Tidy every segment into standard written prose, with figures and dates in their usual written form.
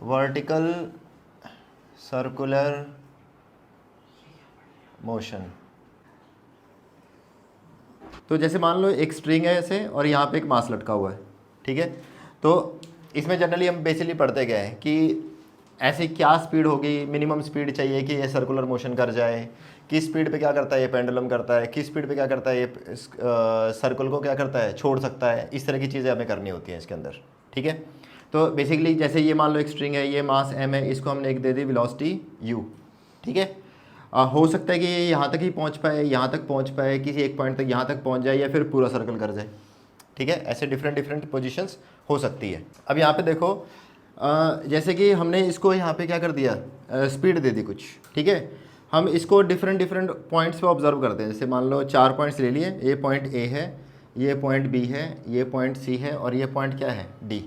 Vertical circular motion. तो जैसे मान लो एक स्ट्रिंग है ऐसे और यहाँ पे एक मास लटका हुआ है, ठीक है। तो इसमें जनरली हम बेसिकली पढ़ते गए हैं कि ऐसी क्या स्पीड होगी, मिनिमम स्पीड चाहिए कि ये सर्कुलर मोशन कर जाए, किस स्पीड पे क्या करता है ये पेंडुलम करता है, किस स्पीड पे क्या करता है ये सर्कल को क्या करता है छोड़ सकता है, इस तरह की चीज़ें हमें करनी होती हैं इसके अंदर, ठीक है। तो बेसिकली जैसे ये मान लो एक स्ट्रिंग है, ये मास m है, इसको हमने एक दे दी वेलोसिटी u, ठीक है। हो सकता है कि ये यहाँ तक ही पहुँच पाए, यहाँ तक पहुँच पाए, किसी एक पॉइंट तक यहाँ तक पहुँच जाए, या फिर पूरा सर्कल कर जाए, ठीक है। ऐसे डिफरेंट डिफरेंट पोजीशंस हो सकती है। अब यहाँ पे देखो जैसे कि हमने इसको यहाँ पे क्या कर दिया, स्पीड दे दी कुछ, ठीक है। हम इसको डिफरेंट डिफरेंट पॉइंट्स पे ऑब्जर्व करते हैं। जैसे मान लो 4 पॉइंट्स ले लिए, ये पॉइंट ए है, ये पॉइंट बी है, ये पॉइंट सी है, और ये पॉइंट क्या है डी,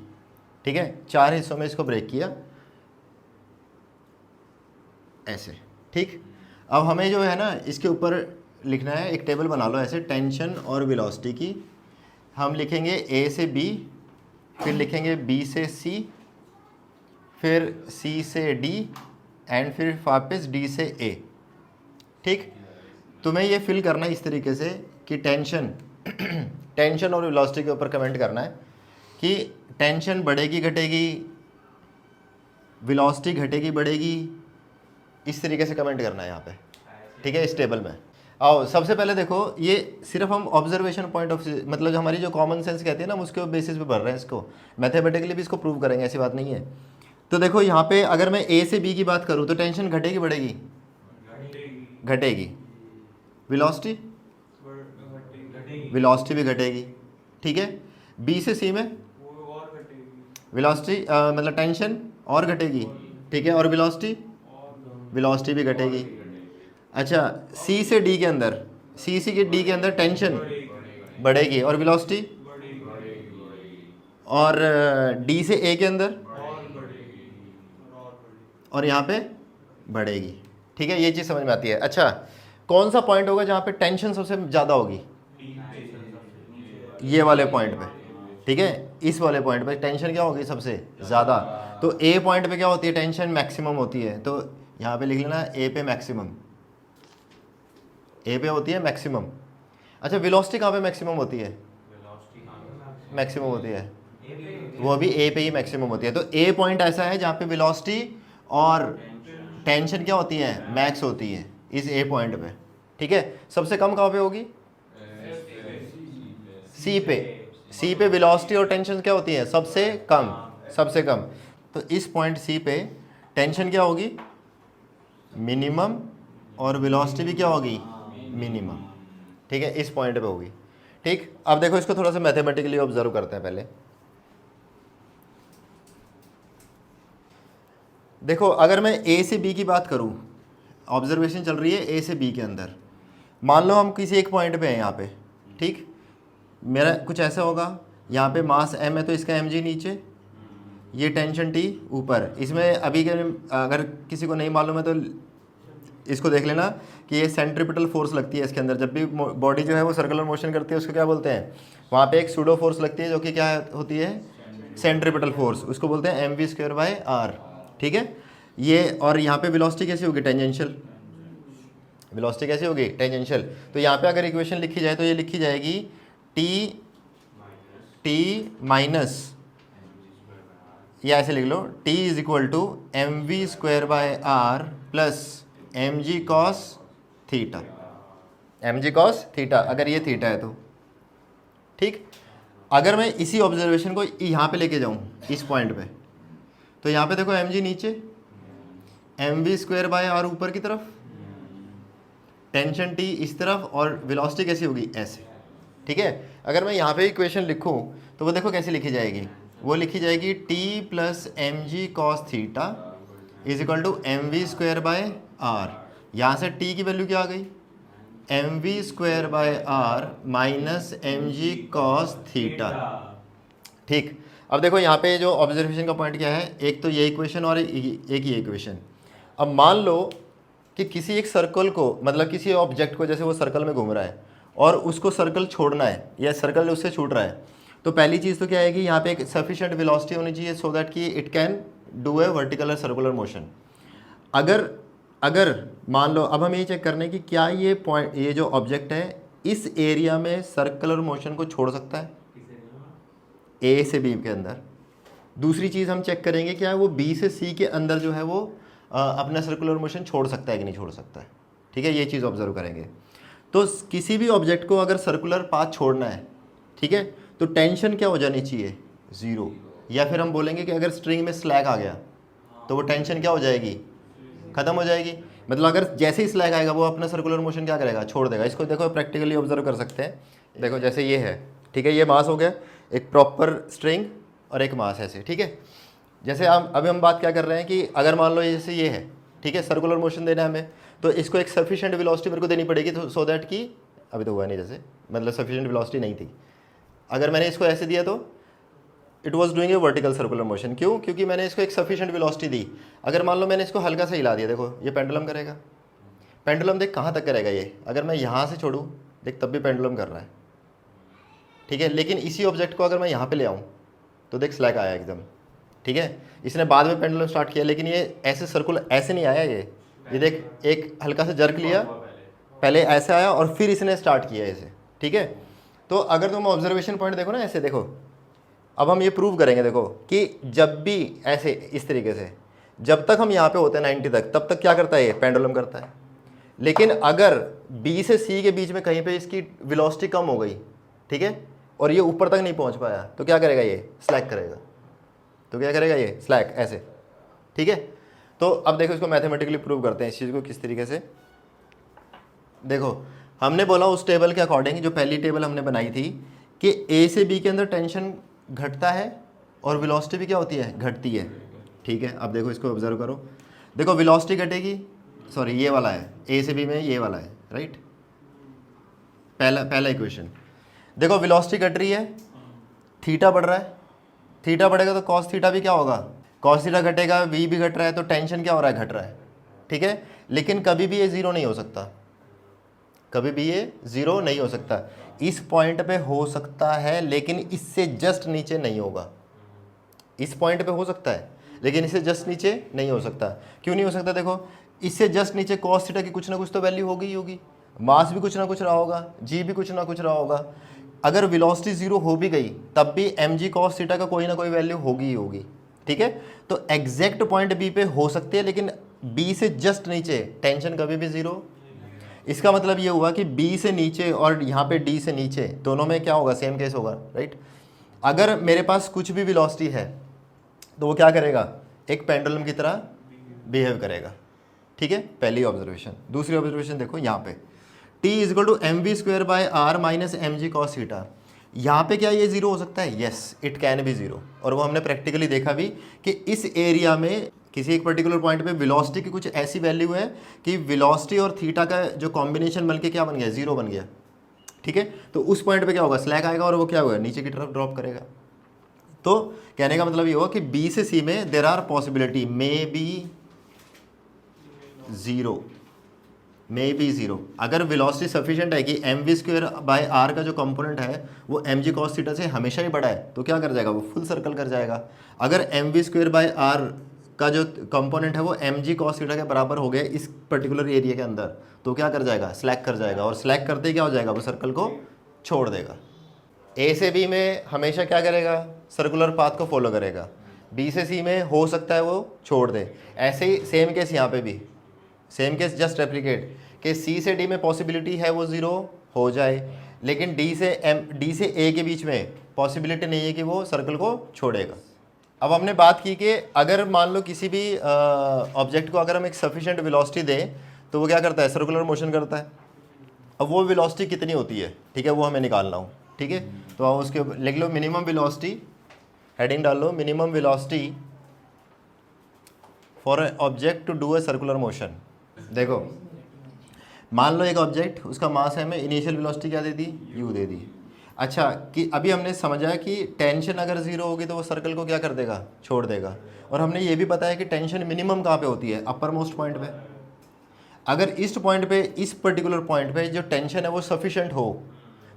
ठीक है। 4 हिस्सों में इसको ब्रेक किया ऐसे, ठीक। अब हमें जो है ना इसके ऊपर लिखना है, एक टेबल बना लो ऐसे, टेंशन और वेलोसिटी की। हम लिखेंगे ए से बी, फिर लिखेंगे बी से सी, फिर सी से डी, एंड फिर वापस डी से ए, ठीक। तुम्हें ये फिल करना है इस तरीके से कि टेंशन टेंशन और वेलोसिटी के ऊपर कमेंट करना है कि टेंशन बढ़ेगी घटेगी, वेलोसिटी घटेगी बढ़ेगी, इस तरीके से कमेंट करना है यहाँ पे, ठीक है, इस टेबल में। आओ सबसे पहले देखो, ये सिर्फ हम ऑब्जर्वेशन पॉइंट ऑफ, मतलब हमारी जो कॉमन सेंस कहती है ना, हम उसके बेसिस पे भर रहे हैं इसको, मैथमेटिकली भी इसको प्रूव करेंगे, ऐसी बात नहीं है। तो देखो यहाँ पे अगर मैं ए से बी की बात करूँ तो टेंशन घटेगी बढ़ेगी, घटेगी। वेलोसिटी वेलोसिटी भी घटेगी, ठीक है। बी से सी में वेलोसिटी मतलब टेंशन और घटेगी, ठीक है, और वेलोसिटी भी घटेगी। अच्छा, सी से डी के अंदर, सी के डी के अंदर टेंशन बढ़ेगी और वेलोसिटी, और डी से ए के अंदर और यहाँ पे बढ़ेगी, ठीक है। ये चीज़ समझ में आती है। अच्छा, कौन सा पॉइंट होगा जहाँ पे टेंशन सबसे ज़्यादा होगी? ये वाले पॉइंट पे, ठीक है, इस वाले पॉइंट पे टेंशन क्या होगी सबसे ज़्यादा। तो ए पॉइंट पे क्या होती है, टेंशन मैक्सिमम होती है। तो यहाँ पे लिख लेना ए पे मैक्सिमम, ए पे होती है मैक्सिमम। अच्छा, वेलोसिटी कहाँ पे मैक्सिमम होती है? मैक्सिमम होती है, वो भी ए पे ही मैक्सिमम होती है। तो ए पॉइंट ऐसा है जहाँ पे वेलोसिटी और टेंशन क्या होती है, मैक्स होती है इस ए पॉइंट पे, ठीक है। सबसे कम कहाँ पे होगी? सी पे। सी पे वेलोसिटी और टेंशन क्या होती है, सबसे कम, सबसे कम। तो इस पॉइंट सी पे टेंशन क्या होगी, मिनिमम, और वेलोसिटी भी क्या होगी, मिनिमम, ठीक है, इस पॉइंट पे होगी, ठीक। अब देखो इसको थोड़ा सा मैथमेटिकली ऑब्जर्व करते हैं पहले। देखो अगर मैं ए से बी की बात करूं, ऑब्जर्वेशन चल रही है ए से बी के अंदर, मान लो हम किसी एक पॉइंट पे हैं यहाँ पे, ठीक। मेरा कुछ ऐसा होगा, यहाँ पे मास m है तो इसका mg नीचे, ये टेंशन t ऊपर। इसमें अभी के अगर किसी को नहीं मालूम है तो इसको देख लेना कि ये सेंट्रीपिटल फोर्स लगती है इसके अंदर। जब भी बॉडी जो है वो सर्कुलर मोशन करती है उसको क्या बोलते हैं, वहाँ पे एक सूडो फोर्स लगती है जो कि क्या होती है, सेंट्रीपिटल फोर्स, उसको बोलते हैं mv²/r, ठीक है। ये और यहाँ पे वेलोसिटी कैसी होगी, टेंजेंशियल। वेलोसिटी कैसी होगी, टेंजेंशियल। तो यहाँ पे अगर इक्वेशन लिखी जाए तो ये लिखी जाएगी टी माइनस, या ऐसे लिख लो t is equal to mv²/r plus mg cos theta, mg cos theta, अगर ये थीटा है तो, ठीक। अगर मैं इसी ऑब्जर्वेशन को यहाँ पे लेके जाऊँ इस पॉइंट पे, तो यहाँ पे देखो mg नीचे, mv²/r ऊपर की तरफ, टेंशन t इस तरफ, और वेलोसिटी कैसी होगी, ऐसे, ठीक है। अगर मैं यहाँ पे इक्वेशन लिखूँ तो वो देखो कैसे लिखी जाएगी, वो लिखी जाएगी t plus mg cos theta is equal to mv²/r। यहाँ से t की वैल्यू क्या आ गई, mv²/r minus mg cos theta, ठीक। अब देखो यहाँ पे जो ऑब्जर्वेशन का पॉइंट क्या है, एक तो ये इक्वेशन और एक ही इक्वेशन। अब मान लो कि किसी एक सर्कल को, मतलब किसी ऑब्जेक्ट को, जैसे वो सर्कल में घूम रहा है और उसको सर्कल छोड़ना है या सर्कल उससे छूट रहा है, तो पहली चीज़ तो क्या है कि यहाँ पे एक सफिशिएंट वेलोसिटी होनी चाहिए सो दैट कि it can do a vertical और सर्कुलर मोशन। अगर अगर मान लो, अब हम ये चेक करने की क्या ये पॉइंट, ये जो ऑब्जेक्ट है इस एरिया में सर्कुलर मोशन को छोड़ सकता है ए से बी के अंदर। दूसरी चीज़ हम चेक करेंगे क्या है वो बी से सी के अंदर जो है वो अपना सर्कुलर मोशन छोड़ सकता है कि नहीं छोड़ सकता है। ठीक है, ये चीज़ ऑब्जर्व करेंगे। तो किसी भी ऑब्जेक्ट को अगर सर्कुलर पाथ छोड़ना है, ठीक है, तो टेंशन क्या हो जानी चाहिए, ज़ीरो। या फिर हम बोलेंगे कि अगर स्ट्रिंग में स्लैग आ गया तो वो टेंशन क्या हो जाएगी, ख़त्म हो जाएगी। मतलब अगर जैसे ही स्लैग आएगा वो अपना सर्कुलर मोशन क्या करेगा, छोड़ देगा। इसको देखो प्रैक्टिकली ऑब्जर्व कर सकते हैं। देखो जैसे ये है, ठीक है, ये मास हो गया, एक प्रॉपर स्ट्रिंग और एक मास ऐसे, ठीक है। जैसे अभी हम बात क्या कर रहे हैं कि अगर मान लो जैसे ये है, ठीक है, सर्कुलर मोशन देना है हमें, तो इसको एक सफिशिएंट वेलोसिटी मेरे को देनी पड़ेगी, तो सो दैट कि अभी तो हुआ नहीं, जैसे मतलब सफिशिएंट वेलोसिटी नहीं थी। अगर मैंने इसको ऐसे दिया तो it was doing a vertical circular motion. क्यों? क्योंकि मैंने इसको एक सफिशिएंट वेलोसिटी दी। अगर मान लो मैंने इसको हल्का सा हिला दिया, देखो ये पेंडुलम करेगा। पेंडुलम देख कहाँ तक करेगा ये, अगर मैं यहाँ से छोड़ूँ देख तब भी पेंडुलम कर रहा है, ठीक है। लेकिन इसी ऑब्जेक्ट को अगर मैं यहाँ पे ले आऊँ तो देख स्लैग आया एकदम, ठीक है। इसने बाद में पेंडुलम स्टार्ट किया, लेकिन ये ऐसे सर्कुलर ऐसे नहीं आया, ये देख एक हल्का सा जर्क लिया, पहले ऐसे आया और फिर इसने स्टार्ट किया ऐसे, ठीक है। तो अगर तुम ऑब्जर्वेशन पॉइंट देखो ना, ऐसे देखो, अब हम ये प्रूव करेंगे, देखो कि जब भी ऐसे इस तरीके से, जब तक हम यहाँ पे होते हैं 90 तक, तब तक क्या करता है ये, पेंडुलम करता है। लेकिन अगर B से C के बीच में कहीं पे इसकी वेलोसिटी कम हो गई, ठीक है, और ये ऊपर तक नहीं पहुँच पाया, तो क्या करेगा ये, स्लैग करेगा। तो क्या करेगा ये, स्लैग ऐसे, ठीक है। तो अब देखो इसको मैथमेटिकली प्रूव करते हैं इस चीज़ को किस तरीके से। देखो हमने बोला उस टेबल के अकॉर्डिंग, जो पहली टेबल हमने बनाई थी, कि A से B के अंदर टेंशन घटता है और वेलोसिटी भी क्या होती है, घटती है, ठीक है। अब देखो इसको ऑब्जर्व करो, देखो वेलोसिटी घटेगी, सॉरी ये वाला है A से B में, ये वाला है, राइट, पहला इक्वेशन। देखो वेलोसिटी घट रही है, थीटा बढ़ रहा है, थीटा बढ़ेगा तो कॉस थीटा भी क्या होगा, कॉस थीटा घटेगा, V भी घट रहा है, तो टेंशन क्या हो रहा है, घट रहा है, ठीक है। लेकिन कभी भी ये ज़ीरो नहीं हो सकता, कभी भी ये ज़ीरो नहीं हो सकता। इस पॉइंट पे हो सकता है लेकिन इससे जस्ट नीचे नहीं होगा। इस पॉइंट पे हो सकता है लेकिन इससे जस्ट नीचे नहीं हो सकता। क्यों नहीं हो सकता, देखो इससे जस्ट नीचे कॉस थीटा की कुछ ना कुछ तो वैल्यू होगी ही होगी, मास भी कुछ ना कुछ रहा होगा, जी भी कुछ ना कुछ रहा होगा। अगर वेलोसिटी ज़ीरो हो भी गई तब भी mg कॉस थीटा का कोई ना कोई वैल्यू होगी ही होगी, ठीक है। तो एग्जैक्ट पॉइंट बी पे हो सकती है, लेकिन बी से जस्ट नीचे टेंशन कभी भी ज़ीरो। इसका मतलब ये हुआ कि B से नीचे और यहाँ पे D से नीचे दोनों में क्या होगा, सेम केस होगा, राइट। अगर मेरे पास कुछ भी वेलोसिटी है तो वो क्या करेगा, एक पेंडुलम की तरह बिहेव करेगा, ठीक है, पहली ऑब्जर्वेशन। दूसरी ऑब्जर्वेशन देखो यहाँ पे, T is equal to mv² r minus mg cos theta. यहाँ पे क्या ये ज़ीरो हो सकता है, yes it can be zero. और वो हमने प्रैक्टिकली देखा भी कि इस एरिया में किसी एक पर्टिकुलर पॉइंट पे वेलोसिटी की कुछ ऐसी वैल्यू है कि वेलोसिटी और थीटा का जो कॉम्बिनेशन बन के क्या बन गया, ज़ीरो बन गया, ठीक है। तो उस पॉइंट पे क्या होगा, स्लैग आएगा और वो क्या होगा, नीचे की तरफ ड्रॉप करेगा। तो कहने का मतलब ये होगा कि B से C में there are possibility may be zero, अगर वेलोसिटी सफिशिएंट है कि mv²/r का जो कंपोनेंट है वो mg cos थीटा से हमेशा ही बड़ा है, तो क्या कर जाएगा, वो फुल सर्कल कर जाएगा। अगर mv²/r का जो कंपोनेंट है वो mg cos थीटा के बराबर हो गया इस पर्टिकुलर एरिया के अंदर, तो क्या कर जाएगा, स्लैग कर जाएगा, और स्लैग करते ही क्या हो जाएगा, वो सर्कल को छोड़ देगा। A से B में हमेशा क्या करेगा, सर्कुलर पाथ को फॉलो करेगा। B से C में हो सकता है वो छोड़ दे। ऐसे ही सेम केस यहाँ पे भी, सेम केस जस्ट रेप्लिकेट कि C से D में पॉसिबिलिटी है वो ज़ीरो हो जाए, लेकिन D से A के बीच में पॉसिबिलिटी नहीं है कि वो सर्कल को छोड़ेगा। अब हमने बात की कि अगर मान लो किसी भी ऑब्जेक्ट को अगर हम एक सफिशिएंट वेलोसिटी दें तो वो क्या करता है, सर्कुलर मोशन करता है। अब वो वेलोसिटी कितनी होती है, ठीक है, वो हमें निकालना हो, ठीक है। तो आप उसके लिख लो मिनिमम वेलोसिटी, हेडिंग डाल लो minimum velocity for a object to do a circular motion. देखो मान लो एक ऑब्जेक्ट, उसका मास है, हमें इनिशियल वेलोसिटी क्या दे दी, u दे दी। अच्छा कि अभी हमने समझा कि टेंशन अगर ज़ीरो होगी तो वो सर्कल को क्या कर देगा, छोड़ देगा। और हमने ये भी बताया कि टेंशन मिनिमम कहाँ पे होती है, अपर मोस्ट पॉइंट पे। अगर इस पॉइंट पे, इस पर्टिकुलर पॉइंट पे जो टेंशन है वो सफिशिएंट हो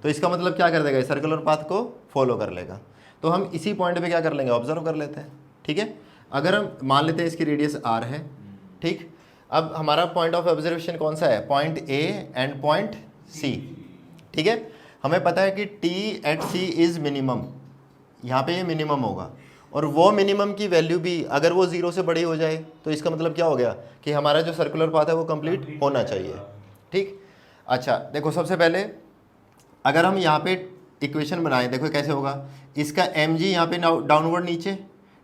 तो इसका मतलब क्या कर देगा, सर्कुलर पाथ को फॉलो कर लेगा। तो हम इसी पॉइंट पे क्या कर लेंगे, ऑब्जर्व कर लेते हैं, ठीक है। अगर हम मान लेते हैं इसकी रेडियस r है, ठीक। अब हमारा पॉइंट ऑफ ऑब्जर्वेशन कौन सा है, point A and point C, ठीक है। हमें पता है कि T at C is minimum, यहाँ पे ये मिनिमम होगा, और वो मिनिमम की वैल्यू भी अगर वो 0 से बड़ी हो जाए तो इसका मतलब क्या हो गया कि हमारा जो सर्कुलर पाथ है वो कंप्लीट होना चाहिए, ठीक। अच्छा देखो, सबसे पहले अगर हम यहाँ पे इक्वेशन बनाएं, देखो कैसे होगा, इसका mg यहाँ पे डाउनवर्ड नीचे,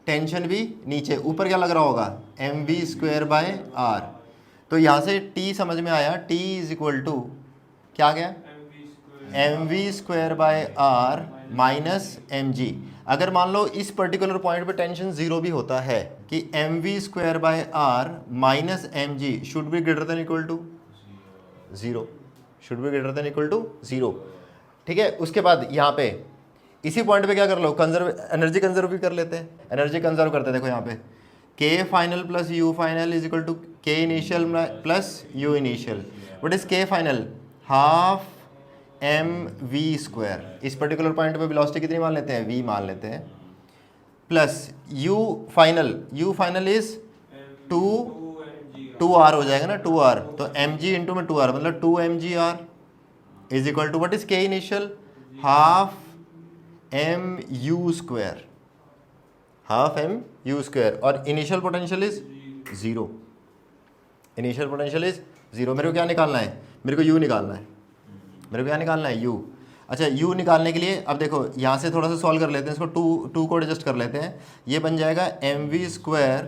टेंशन भी नीचे, ऊपर क्या लग रहा होगा mv²/r। तो यहाँ से t समझ में आया, t इज इक्वल टू क्या आ गया mv²/r माइनस mg। अगर मान लो इस पर्टिकुलर पॉइंट पे टेंशन 0 भी होता है कि mv²/r minus mg should be greater than equal to 0, should be greater than equal to 0, ठीक है। उसके बाद यहाँ पे इसी पॉइंट पे क्या कर लो, कंजर्व, एनर्जी कंजर्व भी कर लेते हैं, एनर्जी कंजर्व करते हैं। देखो यहाँ पे k final plus u final is equal to k initial plus u initial. What is k final, half mv²। इस पर्टिकुलर पॉइंट पे वेलोसिटी कितनी मान लेते हैं, v मान लेते हैं, plus u final is 2r हो जाएगा ना, 2r, तो mg इंटू में 2r मतलब 2mgr is equal to what is k initial, half mu², half mu², और initial potential is 0, initial potential is 0। मेरे को क्या निकालना है, मेरे को u निकालना है, मेरे को क्या निकालना है u। अच्छा u निकालने के लिए अब देखो यहाँ से थोड़ा सा सॉल्व कर लेते हैं, इसको 2 को एडजस्ट कर लेते हैं, ये बन जाएगा mv²,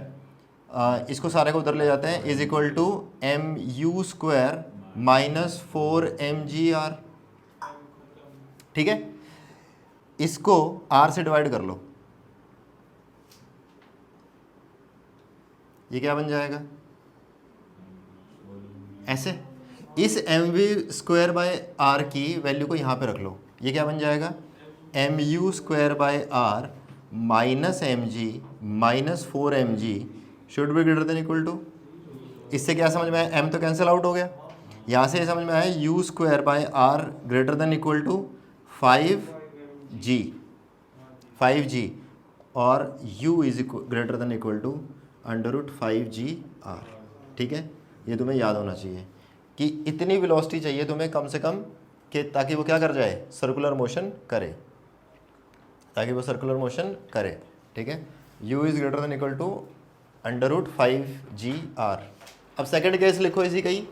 इसको सारे को उधर ले जाते हैं, is equal to mu² minus 4mgr, ठीक है। इसको r से डिवाइड कर लो, ये क्या बन जाएगा ऐसे, इस mv²/r की वैल्यू को यहाँ पे रख लो, ये क्या बन जाएगा mu²/r minus mg minus 4mg should be greater than equal to, इससे क्या समझ में आया, m तो कैंसिल आउट हो गया, यहाँ से समझ में आया u²/r greater than equal to 5g, और u is greater than equal to √5gr, ठीक है। ये तुम्हें याद होना चाहिए कि इतनी वेलोसिटी चाहिए तुम्हें कम से कम, कि ताकि वो क्या कर जाए, सर्कुलर मोशन करे, ताकि वो सर्कुलर मोशन करे, ठीक है। u is greater than equal to √5gr। अब सेकंड केस लिखो इसी का ही,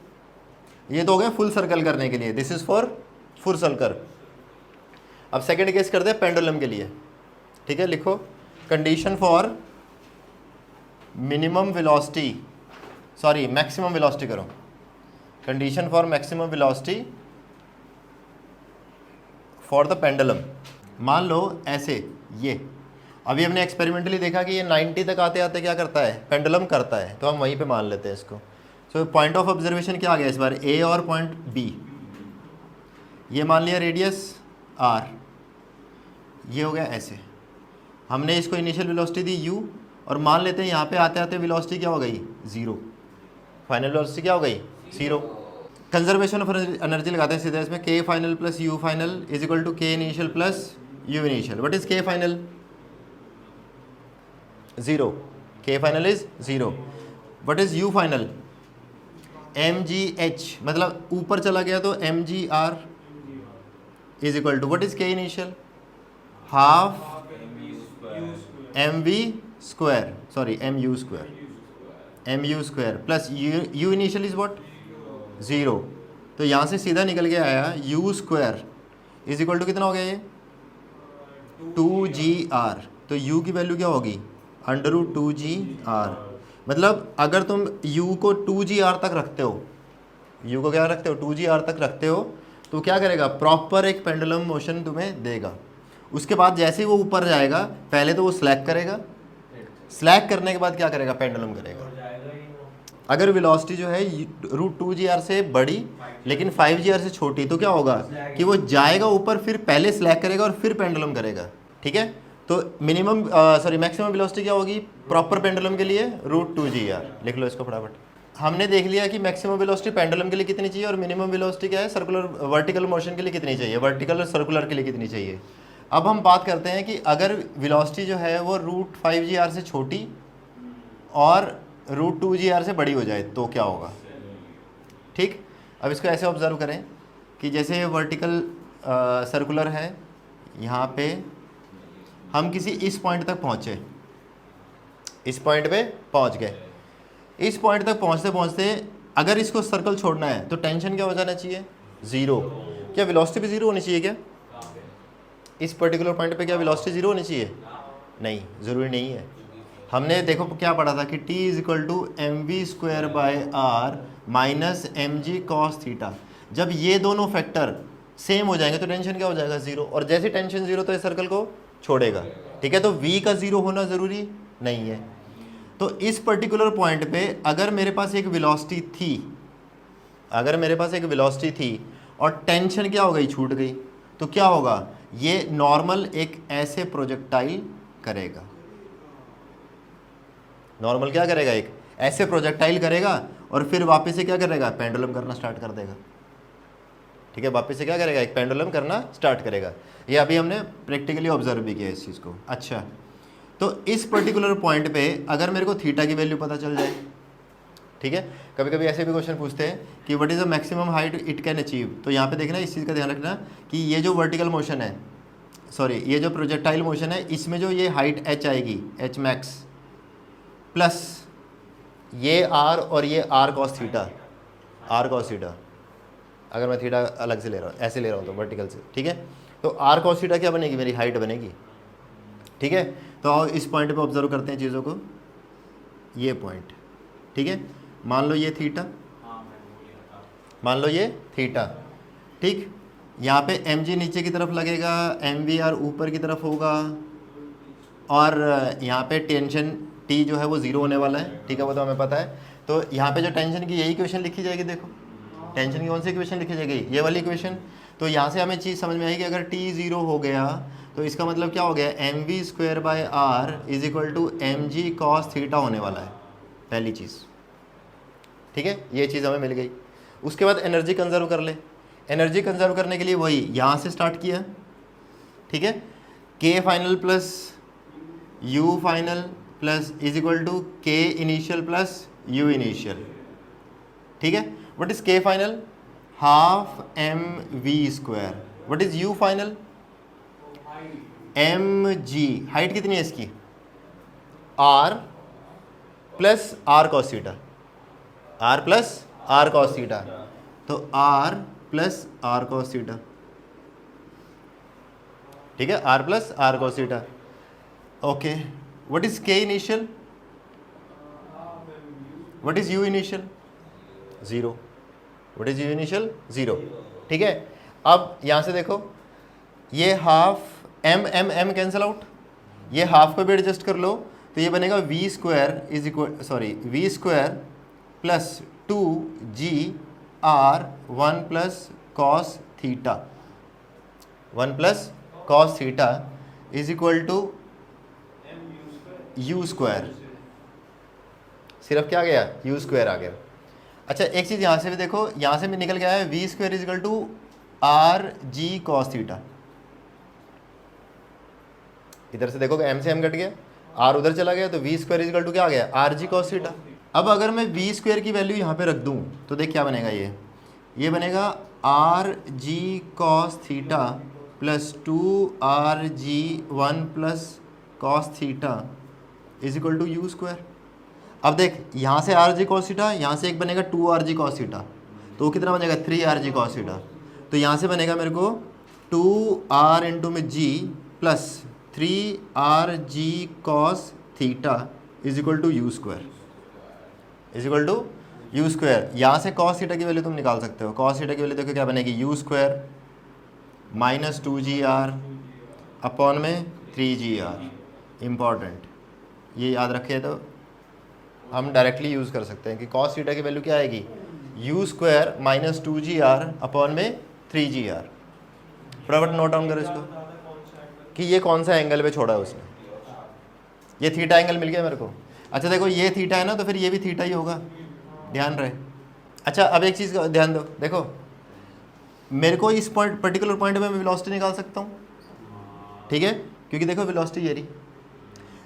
ये तो हो गया फुल सर्कल करने के लिए, this is for full circle. अब सेकंड केस करते हैं पेंडुलम के लिए, ठीक है। लिखो condition for minimum velocity, sorry maximum velocity करो, condition for maximum velocity for the pendulum. मान लो ऐसे, ये अभी हमने एक्सपेरिमेंटली देखा कि ये 90 तक आते आते क्या करता है, पेंडुलम करता है, तो हम वहीं पे मान लेते हैं इसको। सो पॉइंट ऑफ ऑब्जर्वेशन क्या आ गया इस बार, ए और पॉइंट बी, ये मान लिया रेडियस r, ये हो गया ऐसे, हमने इसको इनिशियल वेलोसिटी दी u, और मान लेते हैं यहाँ पे आते आते वेलोसिटी क्या हो गई 0, फाइनल वेलोसिटी क्या हो गई 0। कंजर्वेशन ऑफ एनर्जी लगाते हैं सीधा इसमें, k final plus u final is equal to k initial plus u initial. What is k final, 0, k final is 0। What is u final, mgh, मतलब ऊपर चला गया तो mgr is equal to what is k initial, half mv² sorry mu² plus u initial is what 0। तो यहाँ से सीधा निकल के आया u² इज इक्वल टू कितना हो गया ये 2gr, तो u की वैल्यू क्या होगी √2gr। मतलब अगर तुम u को 2gr तक रखते हो, u को क्या रखते हो 2gr तक रखते हो, तो क्या करेगा, प्रॉपर एक पेंडुलम मोशन तुम्हें देगा। उसके बाद जैसे ही वो ऊपर जाएगा, पहले तो वो स्लैक करेगा, स्लैक करने के बाद क्या करेगा, पेंडुलम करेगा। अगर वेलोसिटी जो है √2gr से बड़ी लेकिन 5gr से छोटी, तो क्या होगा कि वो जाएगा ऊपर, फिर पहले स्लैक करेगा और फिर पेंडुलम करेगा, ठीक है। तो मिनिमम सॉरी मैक्सिमम वेलोसिटी क्या होगी प्रॉपर पेंडुलम के लिए √2gr, लिख लो इसको फटाफट। हमने देख लिया कि मैक्सिमम वेलोसिटी पेंडुलम के लिए कितनी चाहिए और मिनिमम वेलोसिटी क्या है सर्कुलर वर्टिकल मोशन के लिए कितनी चाहिए, वर्टिकल और सर्कुलर के लिए कितनी चाहिए। अब हम बात करते हैं कि अगर वेलोसिटी जो है वो √5gr से छोटी और √2GR से बड़ी हो जाए तो क्या होगा। ठीक, अब इसको ऐसे ऑब्जर्व करें कि जैसे ये वर्टिकल सर्कुलर है, यहाँ पे हम किसी इस पॉइंट तक पहुँचे, इस पॉइंट पे पहुँच गए। इस पॉइंट तक पहुँचते पहुँचते अगर इसको सर्कल छोड़ना है तो टेंशन क्या हो जाना चाहिए, 0। क्या वेलोसिटी भी 0 होनी चाहिए क्या? इस पर्टिकुलर पॉइंट पे क्या वेलोसिटी 0 होनी चाहिए? नहीं, ज़रूरी नहीं है। हमने देखो क्या पढ़ा था कि t = mv²/r minus mg cos theta. जब ये दोनों फैक्टर सेम हो जाएंगे तो टेंशन क्या हो जाएगा, 0। और जैसे टेंशन 0 तो इस सर्कल को छोड़ेगा। ठीक है, तो v का 0 होना ज़रूरी नहीं है। तो इस पर्टिकुलर पॉइंट पे अगर मेरे पास एक वेलोसिटी थी, अगर मेरे पास एक वेलोसिटी थी और टेंशन क्या हो गई, छूट गई, तो क्या होगा, ये नॉर्मल एक ऐसे प्रोजेक्टाइल करेगा। नॉर्मल क्या करेगा, एक ऐसे प्रोजेक्टाइल करेगा और फिर वापस से क्या करेगा, पेंडुलम करना स्टार्ट कर देगा। ठीक है, वापस से क्या करेगा, एक पेंडुलम करना स्टार्ट करेगा। ये अभी हमने प्रैक्टिकली ऑब्जर्व भी किया इस चीज़ को। अच्छा, तो इस पर्टिकुलर पॉइंट पे अगर मेरे को थीटा की वैल्यू पता चल जाए, ठीक है, कभी कभी ऐसे भी क्वेश्चन पूछते हैं कि what is the maximum height it can achieve. तो यहाँ पे देखना, इस चीज़ का ध्यान रखना कि ये जो वर्टिकल मोशन है, सॉरी ये जो प्रोजेक्टाइल मोशन है, इसमें जो ये हाइट h आएगी, h मैक्स प्लस ये r और ये r cos theta, r cos theta, अगर मैं थीटा अलग से ले रहा हूँ, ऐसे ले रहा हूँ तो वर्टिकल से, ठीक है, तो r cos थीटा क्या बनेगी, मेरी हाइट बनेगी। ठीक है, तो आओ इस पॉइंट पे ऑब्जर्व करते हैं चीज़ों को। ये पॉइंट, ठीक है, मान लो ये थीटा, मान लो ये थीटा, ठीक, यहाँ पे mg नीचे की तरफ लगेगा, mvr ऊपर की तरफ होगा, और यहाँ पे टेंशन t जो है वो 0 होने वाला है। ठीक है, वो तो हमें पता है। तो यहाँ पे जो टेंशन की यही इक्वेशन लिखी जाएगी। देखो टेंशन की कौन सी इक्वेशन लिखी जाएगी, ये वाली इक्वेशन। तो यहाँ से हमें चीज़ समझ में आई कि अगर t 0 हो गया तो इसका मतलब क्या हो गया, mv²/r = mg cos थीटा होने वाला है, पहली चीज़। ठीक है, ये चीज़ हमें मिल गई। उसके बाद एनर्जी कंजर्व कर ले। एनर्जी कंजर्व करने के लिए वही यहाँ से स्टार्ट किया, ठीक है, k final plus u final plus = k initial plus u initial. ठीक है, what is k final, half mv²। What is u final, mg, height कितनी है इसकी, r plus r cos theta, r plus r cos theta, तो r plus r cos theta. ठीक है, r plus r cos theta. Okay, what is k initial, what is u initial, 0। What is u initial, 0। ठीक है, अब यहाँ से देखो, ये हाफ m कैंसिल आउट, ये हाफ को भी एडजस्ट कर लो, तो ये बनेगा v² plus 2gr 1 plus cos theta, 1 plus cos theta = u²। सिर्फ क्या आ गया, u² आ गया। अच्छा, एक चीज़ यहाँ से भी देखो, यहाँ से भी निकल गया है v² = rg cos थीटा। इधर से देखो m से m कट गया, r उधर चला गया, तो v² क्या आ गया, rg cos थीटा। अब अगर मैं v² की वैल्यू यहाँ पे रख दूँ तो देख क्या बनेगा, ये बनेगा rg cos theta plus 2rg 1 plus cos theta = u²। अब देख, यहाँ से rg cos थीटा, यहाँ से एक बनेगा 2rg cos थीटा, तो कितना बनेगा, 3rg cos थीटा। तो यहाँ से बनेगा मेरे को 2r × g plus 3rg cos theta = u²। यहाँ से cos थीटा की वैल्यू तुम निकाल सकते हो। cos थीटा की वैल्यू देखो क्या बनेगी, u² माइनस 2gr अपॉन में 3gr। इम्पॉर्टेंट, ये याद रखे तो हम डायरेक्टली यूज़ कर सकते हैं कि cos थीटा की वैल्यू क्या आएगी, u² माइनस 2gr अपॉन में 3gr। फटाफट नोट डाउन करो इसको कि ये कौन सा एंगल पे छोड़ा है उसने। ये थीटा एंगल मिल गया मेरे को। अच्छा देखो, ये थीटा है ना, तो फिर ये भी थीटा ही होगा, ध्यान रहे। अच्छा, अब एक चीज़ का ध्यान दो, देखो मेरे को इस पॉइंट पर्टिकुलर पॉइंट में मैं वेलोसिटी निकाल सकता हूँ, ठीक है, क्योंकि देखो वेलोसिटी ये रही।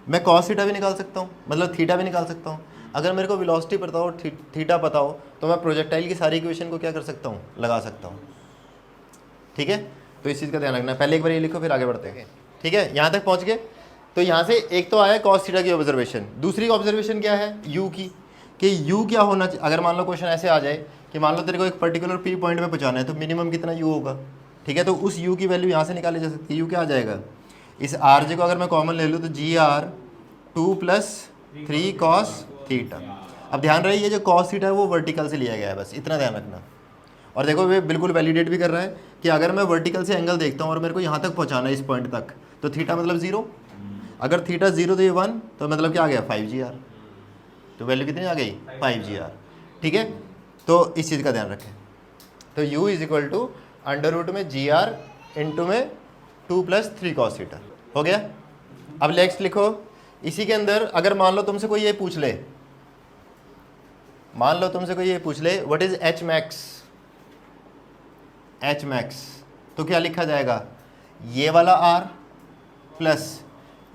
मैं कॉस थीटा भी निकाल सकता हूँ, मतलब थीटा भी निकाल सकता हूँ। अगर मेरे को वेलोसिटी पता हो, थीटा पता हो, तो मैं प्रोजेक्टाइल की सारी इक्वेशन को क्या कर सकता हूँ, लगा सकता हूँ। ठीक है, तो इस चीज़ का ध्यान रखना है। पहले एक बार ये लिखो, फिर आगे बढ़ते हैं। ठीक है, यहाँ तक पहुँच गए। तो यहाँ से एक तो आया कॉस थीटा की ऑब्जर्वेशन, दूसरी ऑब्जर्वेशन क्या है, यू की, कि यू क्या होना चाहिए। अगर मान लो क्वेश्चन ऐसे आ जाए कि मान लो तेरे को एक पर्टिकुलर पी पॉइंट में पहुँचाना है, तो मिनिमम कितना यू होगा। ठीक है, तो उस यू की वैल्यू यहाँ से निकाली जा सकती है। यू क्या आ जाएगा, इस आर जे को अगर मैं कॉमन ले लूँ तो जी आर 2+3 कॉस थीटा। अब ध्यान रहे ये जो कॉस थीटा है वो वर्टिकल से लिया गया है, बस इतना ध्यान रखना। और देखो वे बिल्कुल वैलिडेट भी कर रहा है कि अगर मैं वर्टिकल से एंगल देखता हूँ और मेरे को यहाँ तक पहुँचाना है इस पॉइंट तक, तो थीटा मतलब 0। अगर थीटा 0 तो ये 1, तो मतलब क्या आ गया 5GR। तो वैल्यू कितनी आ गई 5GR। ठीक है, तो इस चीज़ का ध्यान रखें। तो u is equal to under root में GR इंटू में 2+3 कॉस थीटा हो गया। अब नेक्स्ट लिखो, इसी के अंदर अगर मान लो तुमसे कोई ये पूछ ले, व्हाट इज एच मैक्स, तो क्या लिखा जाएगा, ये वाला r प्लस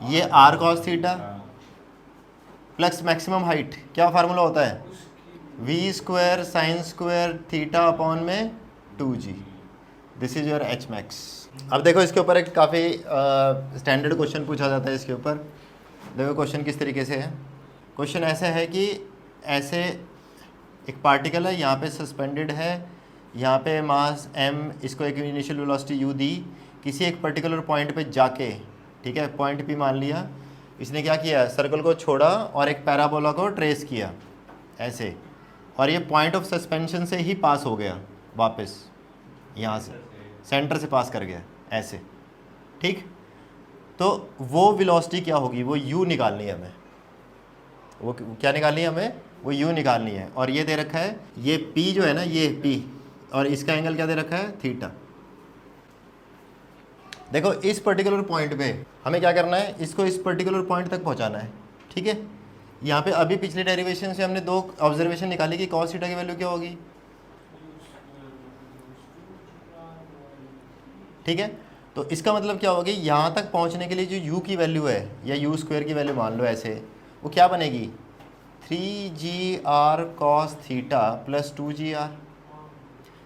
ये r cos theta plus maximum height, क्या फार्मूला होता है, v² sin² थीटा अपॉन में 2g। This is your H max. अब देखो इसके ऊपर एक काफ़ी स्टैंडर्ड क्वेश्चन पूछा जाता है इसके ऊपर। देखो क्वेश्चन किस तरीके से है। क्वेश्चन ऐसा है कि ऐसे एक पार्टिकल है, यहाँ पे सस्पेंडेड है, यहाँ पे मास m, इसको एक इनिशियल वेलोसिटी u दी, किसी एक पर्टिकुलर पॉइंट पे जाके, ठीक है, पॉइंट P मान लिया, इसने क्या किया, सर्कल को छोड़ा और एक पैराबोला को ट्रेस किया ऐसे, और ये पॉइंट ऑफ सस्पेंशन से ही पास हो गया वापस, यहाँ से सेंटर से पास कर गया ऐसे। ठीक, तो वो वेलोसिटी क्या होगी, वो u निकालनी है हमें। वो क्या निकालनी है हमें, वो u निकालनी है। और ये दे रखा है, ये p जो है ना, ये p, और इसका एंगल क्या दे रखा है, थीटा। देखो इस पर्टिकुलर पॉइंट पे हमें क्या करना है, इसको इस पर्टिकुलर पॉइंट तक पहुंचाना है। ठीक है, यहाँ पे अभी पिछले डेरिवेशन से हमने 2 ऑब्जर्वेशन निकाली कि कॉस थीटा की वैल्यू क्या होगी। ठीक है, तो इसका मतलब क्या होगी, यहाँ तक पहुँचने के लिए जो u की वैल्यू है, या u² की वैल्यू मान लो ऐसे, वो क्या बनेगी, 3GR cos theta plus 2GR।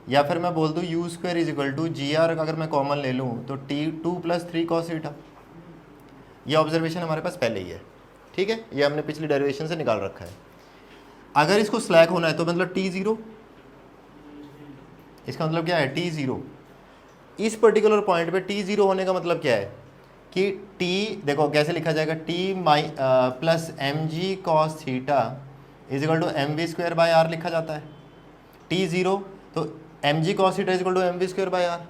या फिर मैं बोल दूँ u² is equal to GR, अगर मैं कॉमन ले लूँ तो 2+3 cos थीटा। ये ऑब्जर्वेशन हमारे पास पहले ही है। ठीक है, ये हमने पिछली डेरिवेशन से निकाल रखा है। अगर इसको स्लैक होना है तो मतलब T0, इसका मतलब क्या है, T0। इस पर्टिकुलर पॉइंट पे T0 होने का मतलब क्या है कि T, देखो कैसे लिखा जाएगा, T plus mg cos theta is equal to mv²/r लिखा जाता है। T0 तो mg cos theta is equal to mv²/r,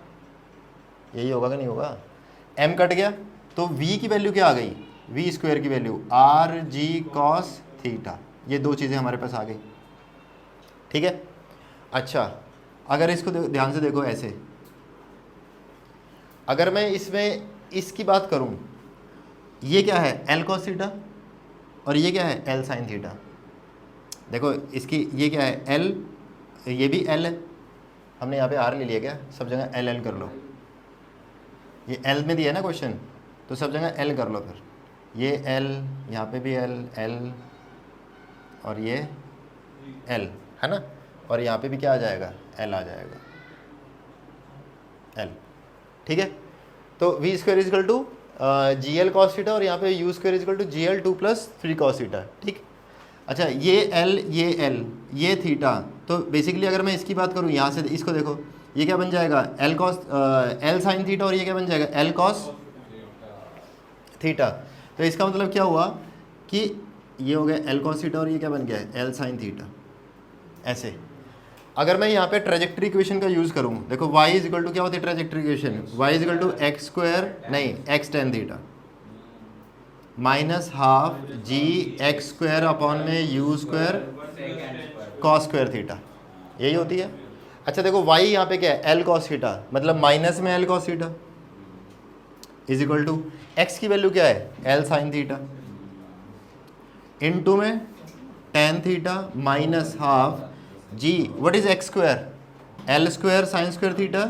यही होगा कि नहीं होगा। m कट गया तो v की वैल्यू क्या आ गई, v² की वैल्यू rg cos थीटा। ये 2 चीज़ें हमारे पास आ गई। ठीक है, अच्छा अगर इसको ध्यान से देखो ऐसे, अगर मैं इसमें इसकी बात करूं, ये क्या है L cos थीटा और ये क्या है L sin थीटा। देखो इसकी ये क्या है L, ये भी L है, हमने यहाँ पे R ले लिया क्या, सब जगह L कर लो। ये L में दिया है ना क्वेश्चन, तो सब जगह L कर लो। फिर ये L, यहाँ पे भी L और ये L है ना, और यहाँ पे भी क्या आ जाएगा, L आ जाएगा, L। ठीक है, तो v² is equal to GL cos theta और यहाँ पे u² is equal to GL 2+3 cos theta. ठीक, अच्छा ये L, ये L, ये थीटा, तो बेसिकली अगर मैं इसकी बात करूँ यहाँ से, इसको देखो, ये क्या बन जाएगा L sin थीटा, और ये क्या बन जाएगा L cos थीटा। तो इसका मतलब क्या हुआ कि ये हो गया L cos थीटा और ये क्या बन गया है L sin थीटा ऐसे। अगर मैं यहाँ पे ट्रेजेक्ट्री इक्वेशन का यूज़ करूँ, देखो y इज इक्वल टू क्या होती है trajectory equation, y is equal to x² नहीं x tan theta minus half g(x²) upon में u² cos² थीटा, यही होती है। अच्छा देखो y यहाँ पे क्या है L cos थीटा, मतलब माइनस में L cos theta is equal to x की वैल्यू क्या है L sin थीटा इनटू में tan theta minus half g, what is x² L² sin² theta,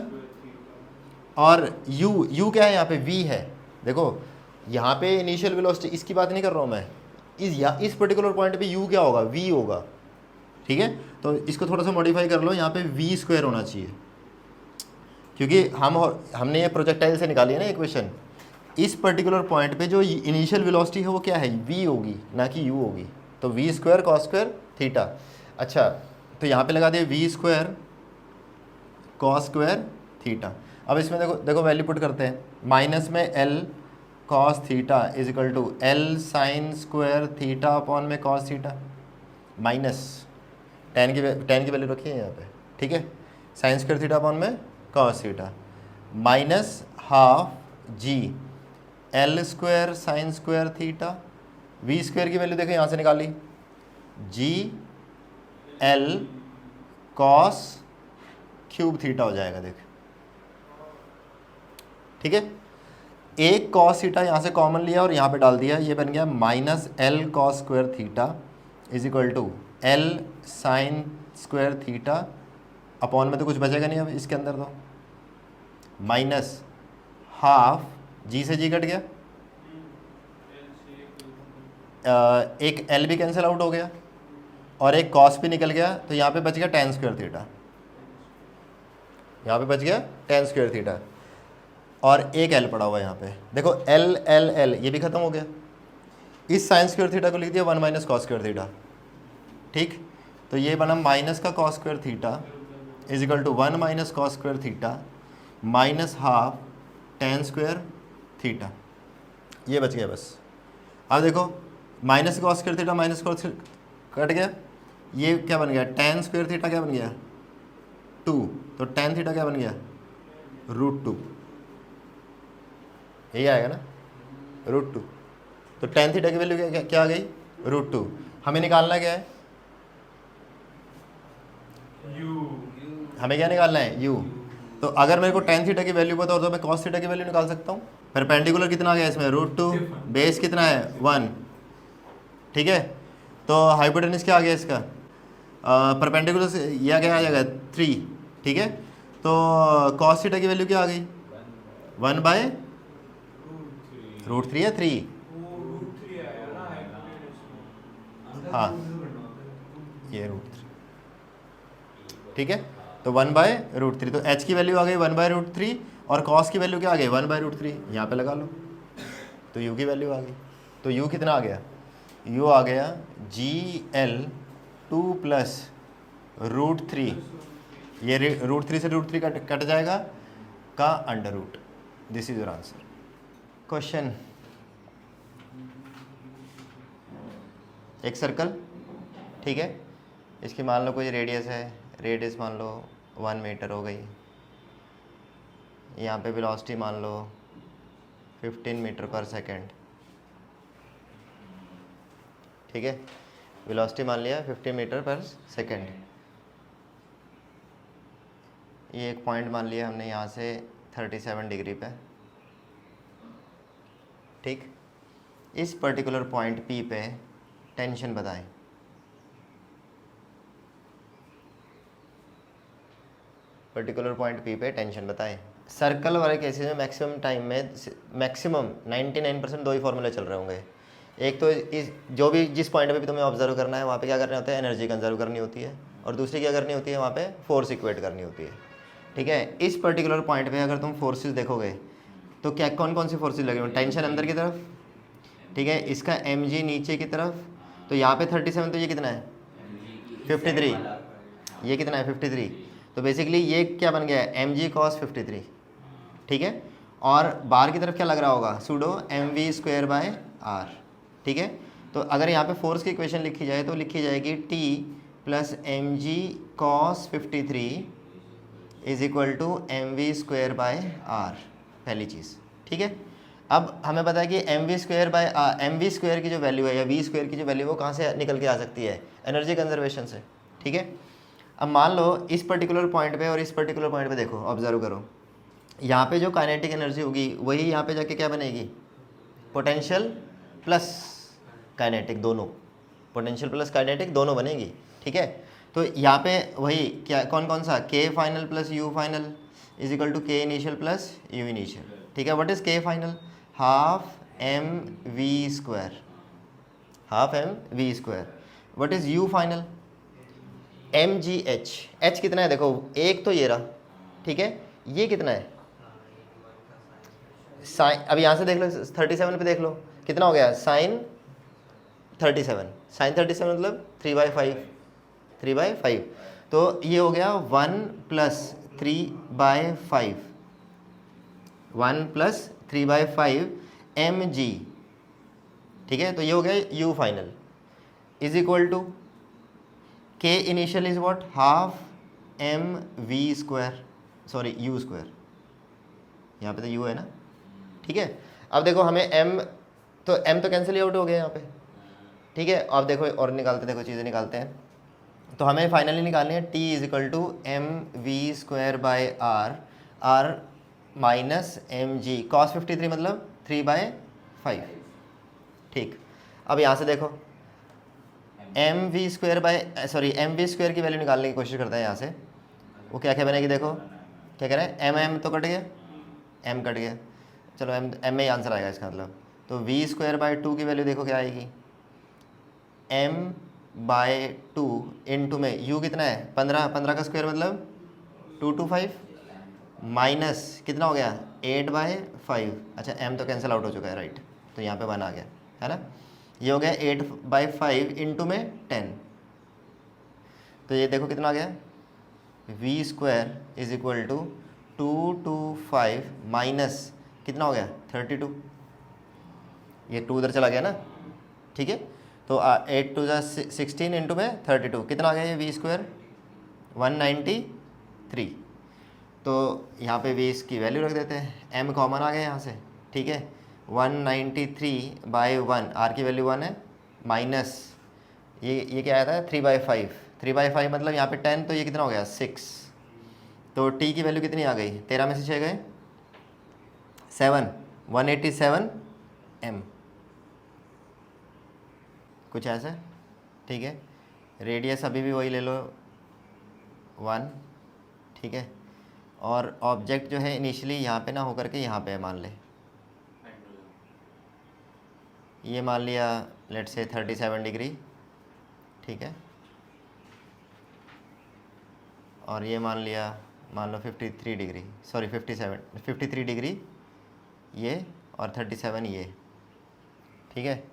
और u क्या है यहाँ पे v है। देखो यहाँ पे इनिशियल वेलोसिटी इसकी बात नहीं कर रहा हूँ मैं, इस पर्टिकुलर पॉइंट पे u क्या होगा, v होगा, ठीक है। तो इसको थोड़ा सा मॉडिफाई कर लो, यहाँ पे v स्क्वायर होना चाहिए, क्योंकि हमने ये प्रोजेक्टाइल से निकाली है ना इक्वेशन। इस पर्टिकुलर पॉइंट पे जो इनिशियल वेलोसिटी है वो क्या है, v होगी, ना कि u होगी। तो v square cos square theta. अच्छा, तो यहाँ पे लगा दिए v square cos square theta. अब इसमें देखो देखो वैल्यू पुट करते हैं, माइनस में l cos theta is equal to l sine square theta upon में कॉस थीटा, माइनस टेन की वैल्यू रखी है यहाँ पे, ठीक है, साइन स्क्वायर थीटा अपॉन में cos theta, minus half G L square sine square theta, V square की वैल्यू देखो यहाँ से निकाली, G L cos cube theta हो जाएगा, देख, ठीक है। एक कॉस थीटा यहाँ से कॉमन लिया और यहाँ पे डाल दिया, ये बन गया minus L cos square theta is equal to L sine square theta upon में तो कुछ बचेगा नहीं अब इसके अंदर, तो माइनस हाफ जी से जी कट गया, एक एल भी कैंसिल आउट हो गया और एक कॉस भी निकल गया, तो यहाँ पे बच गया टेन स्क्वायर थीटा, यहाँ पे बच गया टेन स्क्वायर थीटा, और एक एल पड़ा हुआ है यहाँ पे, देखो एल एल एल ये भी खत्म हो गया। इस साइन स्क्वायर थीटा को लिख दिया one minus cos square theta, ठीक। तो ये बना माइनस का cos square theta is equal to one minus cos square theta minus half ten square theta, ये बच गया बस। अब देखो minus cos square theta minus cos cut गया, ये क्या बन गया, टेन स्क्वायर थीटा क्या बन गया, टू, तो टेन थीटा क्या बन गया, रूट टू, यही आएगा ना, रूट टू। तो टेन थीटा की वैल्यू क्या आ गई, रूट टू। हमें निकालना क्या है, हमें क्या निकालना है, u। तो अगर मेरे को टेन थीटा की वैल्यू पता हो तो मैं कॉस थीटा की वैल्यू निकाल सकता हूँ। परपेंडिकुलर कितना आ गया इसमें, रूट टू, बेस कितना है, वन, ठीक है। तो हाइपोटेनस क्या आ गया इसका, परपेंडिकुलर से यह क्या आ जाएगा, थ्री, ठीक है। तो कॉस थीटा की वैल्यू क्या आ गई, वन बाय रूट थ्री या थ्री, हाँ ये रूट थ्री, ठीक है। तो वन बाय रूट थ्री, तो एच की वैल्यू आ गई वन बाय रूट थ्री और कॉस की वैल्यू क्या आ गई, वन बाय रूट थ्री, यहाँ पे लगा लो, तो यू की वैल्यू आ गई। तो यू कितना आ गया, यू आ गया G L two plus root three, ये रूट थ्री से रूट थ्री कट जाएगा का under root, this is your answer. Question, एक सर्कल, ठीक है, इसकी मान लो कोई रेडियस है, रेडियस मान लो 1 मीटर हो गई, यहाँ पे वेलोसिटी मान लो 15 मीटर पर सेकेंड, ठीक है, वेलोसिटी मान लिया 15 मीटर पर सेकेंड। ये एक पॉइंट मान लिया हमने यहाँ से 37 डिग्री पे, ठीक। इस पर्टिकुलर पॉइंट P पे टेंशन बताएं, पर्टिकुलर पॉइंट P पे टेंशन बताएं। सर्कल वाले केसेस में मैक्सिमम टाइम में मैक्सिमम 99% दो ही फॉर्मूले चल रहे होंगे। एक तो इस जो भी जिस पॉइंट पे भी तुम्हें ऑब्जर्व करना है वहाँ पे क्या करना होता है, एनर्जी कंजर्व करनी होती है, और दूसरी क्या करनी होती है, वहाँ पे फोर्स इक्वेट करनी होती है, ठीक है। इस पर्टिकुलर पॉइंट पे अगर तुम फोर्सेस देखोगे तो क्या कौन कौन सी फोर्सेस लगी हुई, टेंशन अंदर की तरफ, ठीक है, इसका mg नीचे की तरफ, तो यहाँ पे 37, तो ये कितना है 53, ये कितना है 53, तो बेसिकली ये क्या बन गया है mg cos 53, ठीक है। और बाहर की तरफ क्या लग रहा होगा, pseudo mv square by r, ठीक है। तो अगर यहाँ पे फोर्स की इक्वेशन लिखी जाए तो लिखी जाएगी t plus mg cos 53 is equal to mv square by r, पहली चीज़, ठीक है। अब हमें पता है कि mv square bye mv square की जो वैल्यू है या v स्क्वायर की जो वैल्यू है वो कहाँ से निकल के आ सकती है, एनर्जी कंजर्वेशन से, ठीक है। अब मान लो इस पर्टिकुलर पॉइंट पे और इस पर्टिकुलर पॉइंट पे देखो, ऑब्जर्व करो, यहाँ पे जो काइनेटिक एनर्जी होगी वही यहाँ पे जाके क्या बनेगी, पोटेंशियल प्लस काइनेटिक दोनों, पोटेंशियल प्लस काइनेटिक दोनों बनेगी, ठीक है। तो यहाँ पे वही क्या कौन कौन सा, K final plus U final is equal to K initial plus U initial, ठीक है। What is K final, half M we square, half M we square. What is U final? M G H, H कितना है देखो, एक तो ये रहा, ठीक है, ये कितना है साइन, अब यहाँ से देख लो 37 पे देख लो कितना हो गया साइन 37, साइन 37 मतलब 3/5, 3/5, तो ये हो गया 1 + 3/5, 1 + 3/5 एम जी, ठीक है, तो ये हो गया U final is equal to K initial is what, half M we square, sorry u square, यहाँ पे तो यू है ना, ठीक है। अब देखो हमें m तो कैंसिल आउट हो गया यहाँ पे, ठीक है। अब देखो और निकालते, देखो चीज़ें निकालते हैं, तो हमें फाइनली निकालनी है t = mv²/r, r minus M G, cos 53 मतलब 3/5, ठीक। अब यहाँ से देखो mv² की वैल्यू निकालने की कोशिश करते हैं यहाँ से, वो क्या क्या बनेगी देखो, क्या कह रहे हैं m तो कट गया, m कट गया, चलो m में ही आंसर आएगा इसका मतलब, तो v²/2 की वैल्यू देखो क्या आएगी, m/2 इंटू में u कितना है 15, 15 का स्क्वायर मतलब 225 माइनस कितना हो गया 8/5, अच्छा m तो कैंसिल आउट हो चुका है राइट, तो यहाँ पे 1 आ गया है ना, ये हो गया 8/5 इंटू में 10, तो ये देखो कितना आ गया v² = 225 माइनस कितना हो गया 32, ये 2 उधर चला गया ना, ठीक है, तो 8 × 2 = 16 इंटू में 32 कितना आ गया ये v² 193, तो यहाँ पे v की वैल्यू रख देते हैं, m कॉमन आ गया यहाँ से, ठीक है, 193/1, r की वैल्यू 1 है, माइनस ये क्या आया था 3/5, 3/5 मतलब यहाँ पे 10, तो ये कितना हो गया 6, तो t की वैल्यू कितनी आ गई, 13 में से 6 गए 7, 187 m, कुछ ऐसा, ठीक है। रेडियस अभी भी वही ले लो 1, ठीक है, और ऑब्जेक्ट जो है इनिशियली यहाँ पे ना होकर के यहाँ पे है, मान ले ये मान लिया लेट्स से 37 डिग्री, ठीक है, और ये मान लिया मान लो 53 डिग्री, सॉरी 53 डिग्री ये, और 37 ये, ठीक है।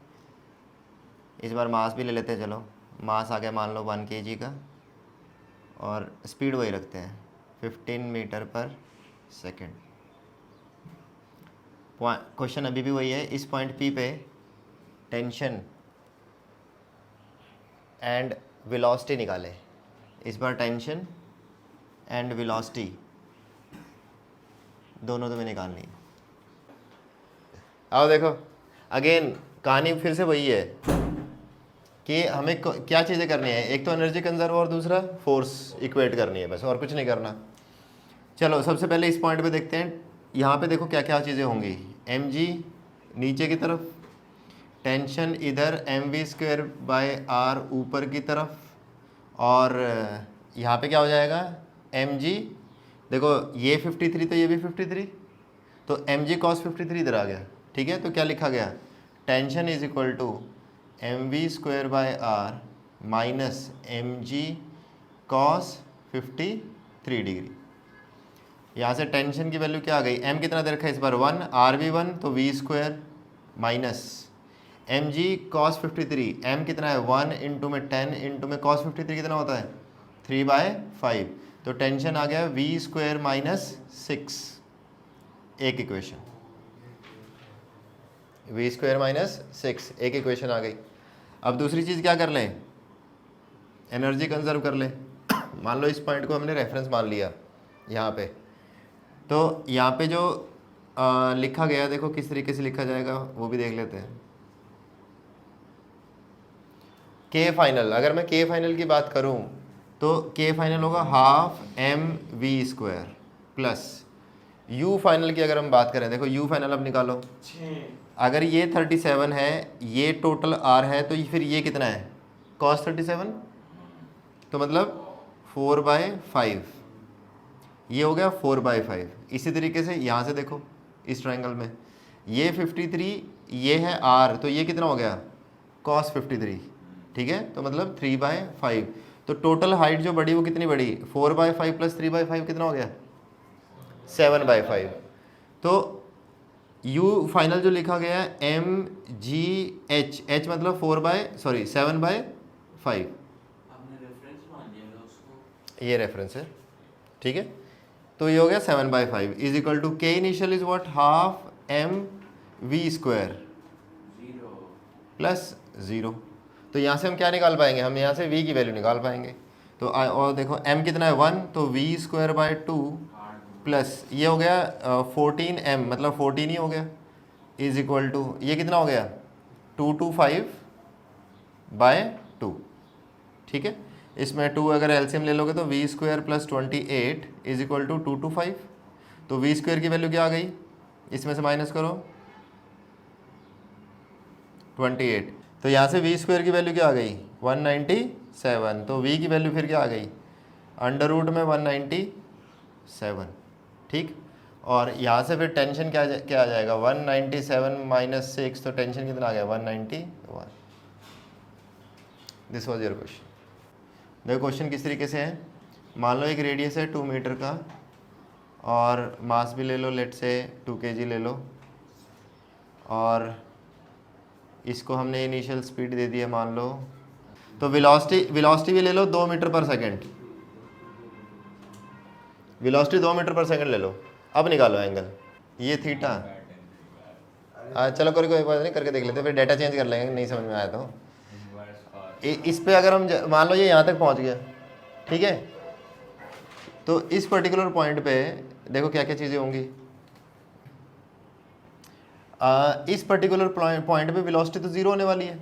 इस बार मास भी ले लेते हैं, चलो मास आ गया मान लो 1 kg का, और स्पीड वही रखते हैं 15 मीटर पर सेकेंड। क्वेश्चन अभी भी वही है, इस पॉइंट P पे टेंशन एंड वेलोसिटी निकाले, इस बार टेंशन एंड वेलोसिटी दोनों तुम्हें निकालनी है। आओ देखो अगेन कहानी फिर से वही है कि हमें क्या चीज़ें करनी है, एक तो एनर्जी कंजर्व और दूसरा फोर्स इक्वेट करनी है, बस और कुछ नहीं करना। चलो सबसे पहले इस पॉइंट पे देखते हैं, यहाँ पे देखो क्या क्या चीज़ें होंगी, mg नीचे की तरफ, टेंशन इधर mv²/r ऊपर की तरफ, और यहाँ पे क्या हो जाएगा mg, देखो ये 53 तो ये भी 53, तो mg cos 53 इधर आ गया, ठीक है, तो क्या लिखा गया tension = mv²/r minus mg cos 53 degree. यहाँ से टेंशन की वैल्यू क्या आ गई, m कितना दे रखा है इस बार 1, r भी 1, तो v² minus mg cos 53, m कितना है 1 इंटू में 10 इंटू में cos 53 कितना होता है 3/5, तो टेंशन आ गया v² - 6, एक इक्वेशन, v² - 6 एक इक्वेशन आ गई। अब दूसरी चीज़ क्या कर लें, एनर्जी कंजर्व कर लें। मान लो इस पॉइंट को हमने रेफरेंस मान लिया यहाँ पे, तो यहाँ पे जो लिखा गया देखो किस तरीके से लिखा जाएगा वो भी देख लेते हैं। के फाइनल, अगर मैं के फाइनल की बात करूँ तो के फाइनल होगा half mv² plus u final की अगर हम बात करें, देखो u फाइनल अब निकालो, अगर ये 37 है, ये टोटल r है, तो फिर ये कितना है cos 37, तो मतलब 4/5, ये हो गया 4/5। इसी तरीके से यहाँ से देखो इस ट्रायंगल में ये 53, ये है r, तो ये कितना हो गया cos 53, ठीक है, तो मतलब 3/5। तो टोटल हाइट जो बढ़ी वो कितनी बढ़ी, 4/5 प्लस 3/5 कितना हो गया 7/5। तो u फाइनल जो लिखा गया है mgh, h मतलब 7/5, ये रेफरेंस है, ठीक है। तो ये हो गया 7/5 is equal to K initial is what, half M we square plus 0। तो यहाँ से हम क्या निकाल पाएंगे, हम यहाँ से v की वैल्यू निकाल पाएंगे। तो और देखो m कितना है 1, तो v²/2 प्लस ये हो गया 14m मतलब 14 ही हो गया, इज इक्वल टू ये कितना हो गया 225/2, ठीक है। इसमें 2 अगर एलसीएम ले लोगे तो v² plus 28 is equal to 225। तो v² की वैल्यू क्या आ गई, इसमें से माइनस करो 28, तो यहाँ से v² की वैल्यू क्या आ गई 197। तो v की वैल्यू फिर क्या आ गई √ में 197, ठीक। और यहाँ से फिर टेंशन क्या आ जाएगा 197 माइनस 6, तो टेंशन कितना आ गया 191। This was your question. देखो क्वेश्चन किस तरीके से है, मान लो एक रेडियस है 2 मीटर का और मास भी ले लो, लेट से 2 kg ले लो, और इसको हमने इनिशियल स्पीड दे दी है मान लो, तो वेलोसिटी भी ले लो 2 मीटर पर सेकंड, वेलोसिटी 2 मीटर पर सेकंड ले लो। अब निकालो एंगल, ये थीटा, चलो कोई बात नहीं, करके देख लेते, फिर डेटा चेंज कर लेंगे, नहीं समझ में आया तो। इस पे अगर हम मान लो ये यहाँ तक पहुँच गया, ठीक है, तो इस पर्टिकुलर पॉइंट पे देखो क्या क्या चीज़ें होंगी। इस पर्टिकुलर पॉइंट पे वेलोसिटी तो 0 होने वाली है,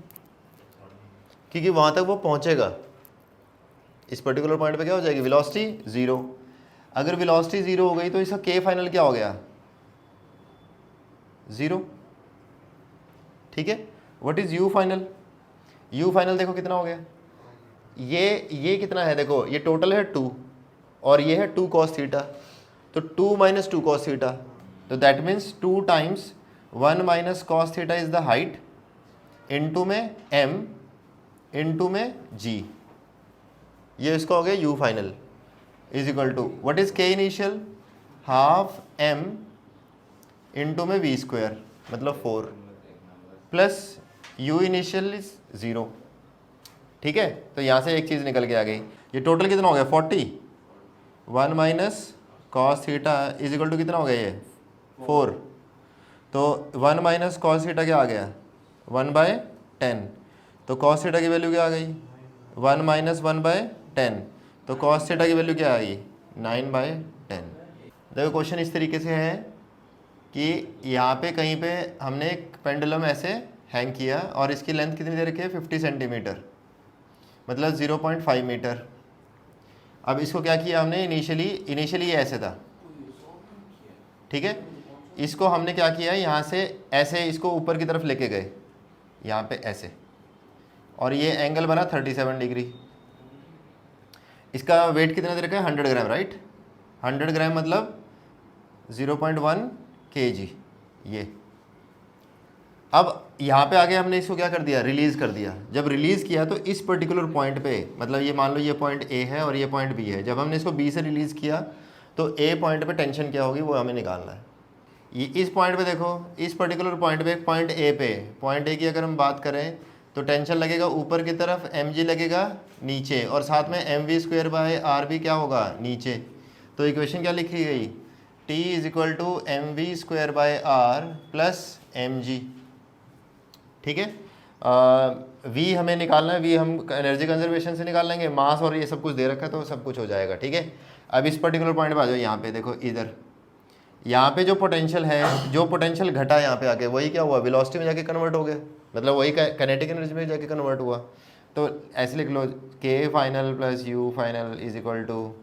क्योंकि वहाँ तक वो पहुँचेगा। इस पर्टिकुलर पॉइंट पे क्या हो जाएगी वेलोसिटी 0। अगर वेलोसिटी 0 हो गई तो इसका के फाइनल क्या हो गया 0, ठीक है। What is U final, you final देखो कितना हो गया, ये कितना है, देखो ये टोटल है 2 और ये है 2 cos थीटा, तो 2 माइनस 2 cos थीटा, तो that means 2 times 1 minus cos theta is the height, into में m इनटू में g, ये इसका हो गया u final is equal to what is k initial, half m into में v² मतलब 4 प्लस u इनिशियल इज 0, ठीक है। तो यहाँ से एक चीज़ निकल के आ गई, ये टोटल कितना हो गया 40, 1 minus cos theta is equal to कितना हो गया ये 4, तो 1 माइनस cos थीटा क्या आ गया 1/10, तो cos थीटा की वैल्यू क्या आ गई 1 माइनस 1/10, तो cos थीटा की वैल्यू क्या आ गई 9/10। देखो क्वेश्चन इस तरीके से है कि यहाँ पे कहीं पे हमने एक पेंडुलम ऐसे हैंग किया और इसकी लेंथ कितनी दे रखी है 50 सेंटीमीटर मतलब 0.5 मीटर। अब इसको क्या किया हमने, इनिशियली ये ऐसे था, ठीक है। इसको हमने क्या किया, यहाँ से ऐसे इसको ऊपर की तरफ लेके गए, यहाँ पे ऐसे, और ये एंगल बना 37 डिग्री। इसका वेट कितना दे रखा है 100 ग्राम, राइट। 100 ग्राम मतलब 0.1 kg ये। अब यहाँ पे आगे हमने इसको क्या कर दिया, रिलीज़ कर दिया। जब रिलीज़ किया तो इस पर्टिकुलर पॉइंट पे, मतलब ये मान लो ये पॉइंट A है और ये पॉइंट B है, जब हमने इसको B से रिलीज़ किया तो A पॉइंट पे टेंशन क्या होगी वो हमें निकालना है। ये इस पॉइंट पे देखो, इस पर्टिकुलर पॉइंट पे पॉइंट A की अगर हम बात करें तो टेंशन लगेगा ऊपर की तरफ, mg लगेगा नीचे, और साथ में mv²/r भी क्या होगा नीचे। तो इक्वेशन क्या लिखी गई, T is equal to mv²/r plus mg, ठीक है। v हमें निकालना है, v हम एनर्जी कंजर्वेशन से निकाल लेंगे, मास और ये सब कुछ दे रखा है तो सब कुछ हो जाएगा, ठीक है। अब इस पर्टिकुलर पॉइंट पे आ जाओ, यहाँ पे देखो, इधर यहाँ पे जो पोटेंशियल है, जो पोटेंशियल घटा यहाँ पे आके, वही क्या हुआ वेलोसिटी में जाके कन्वर्ट हो गया, मतलब वही काइनेटिक एनर्जी में जाके कन्वर्ट हुआ। तो ऐसे लिख लो k final plus u final is equal to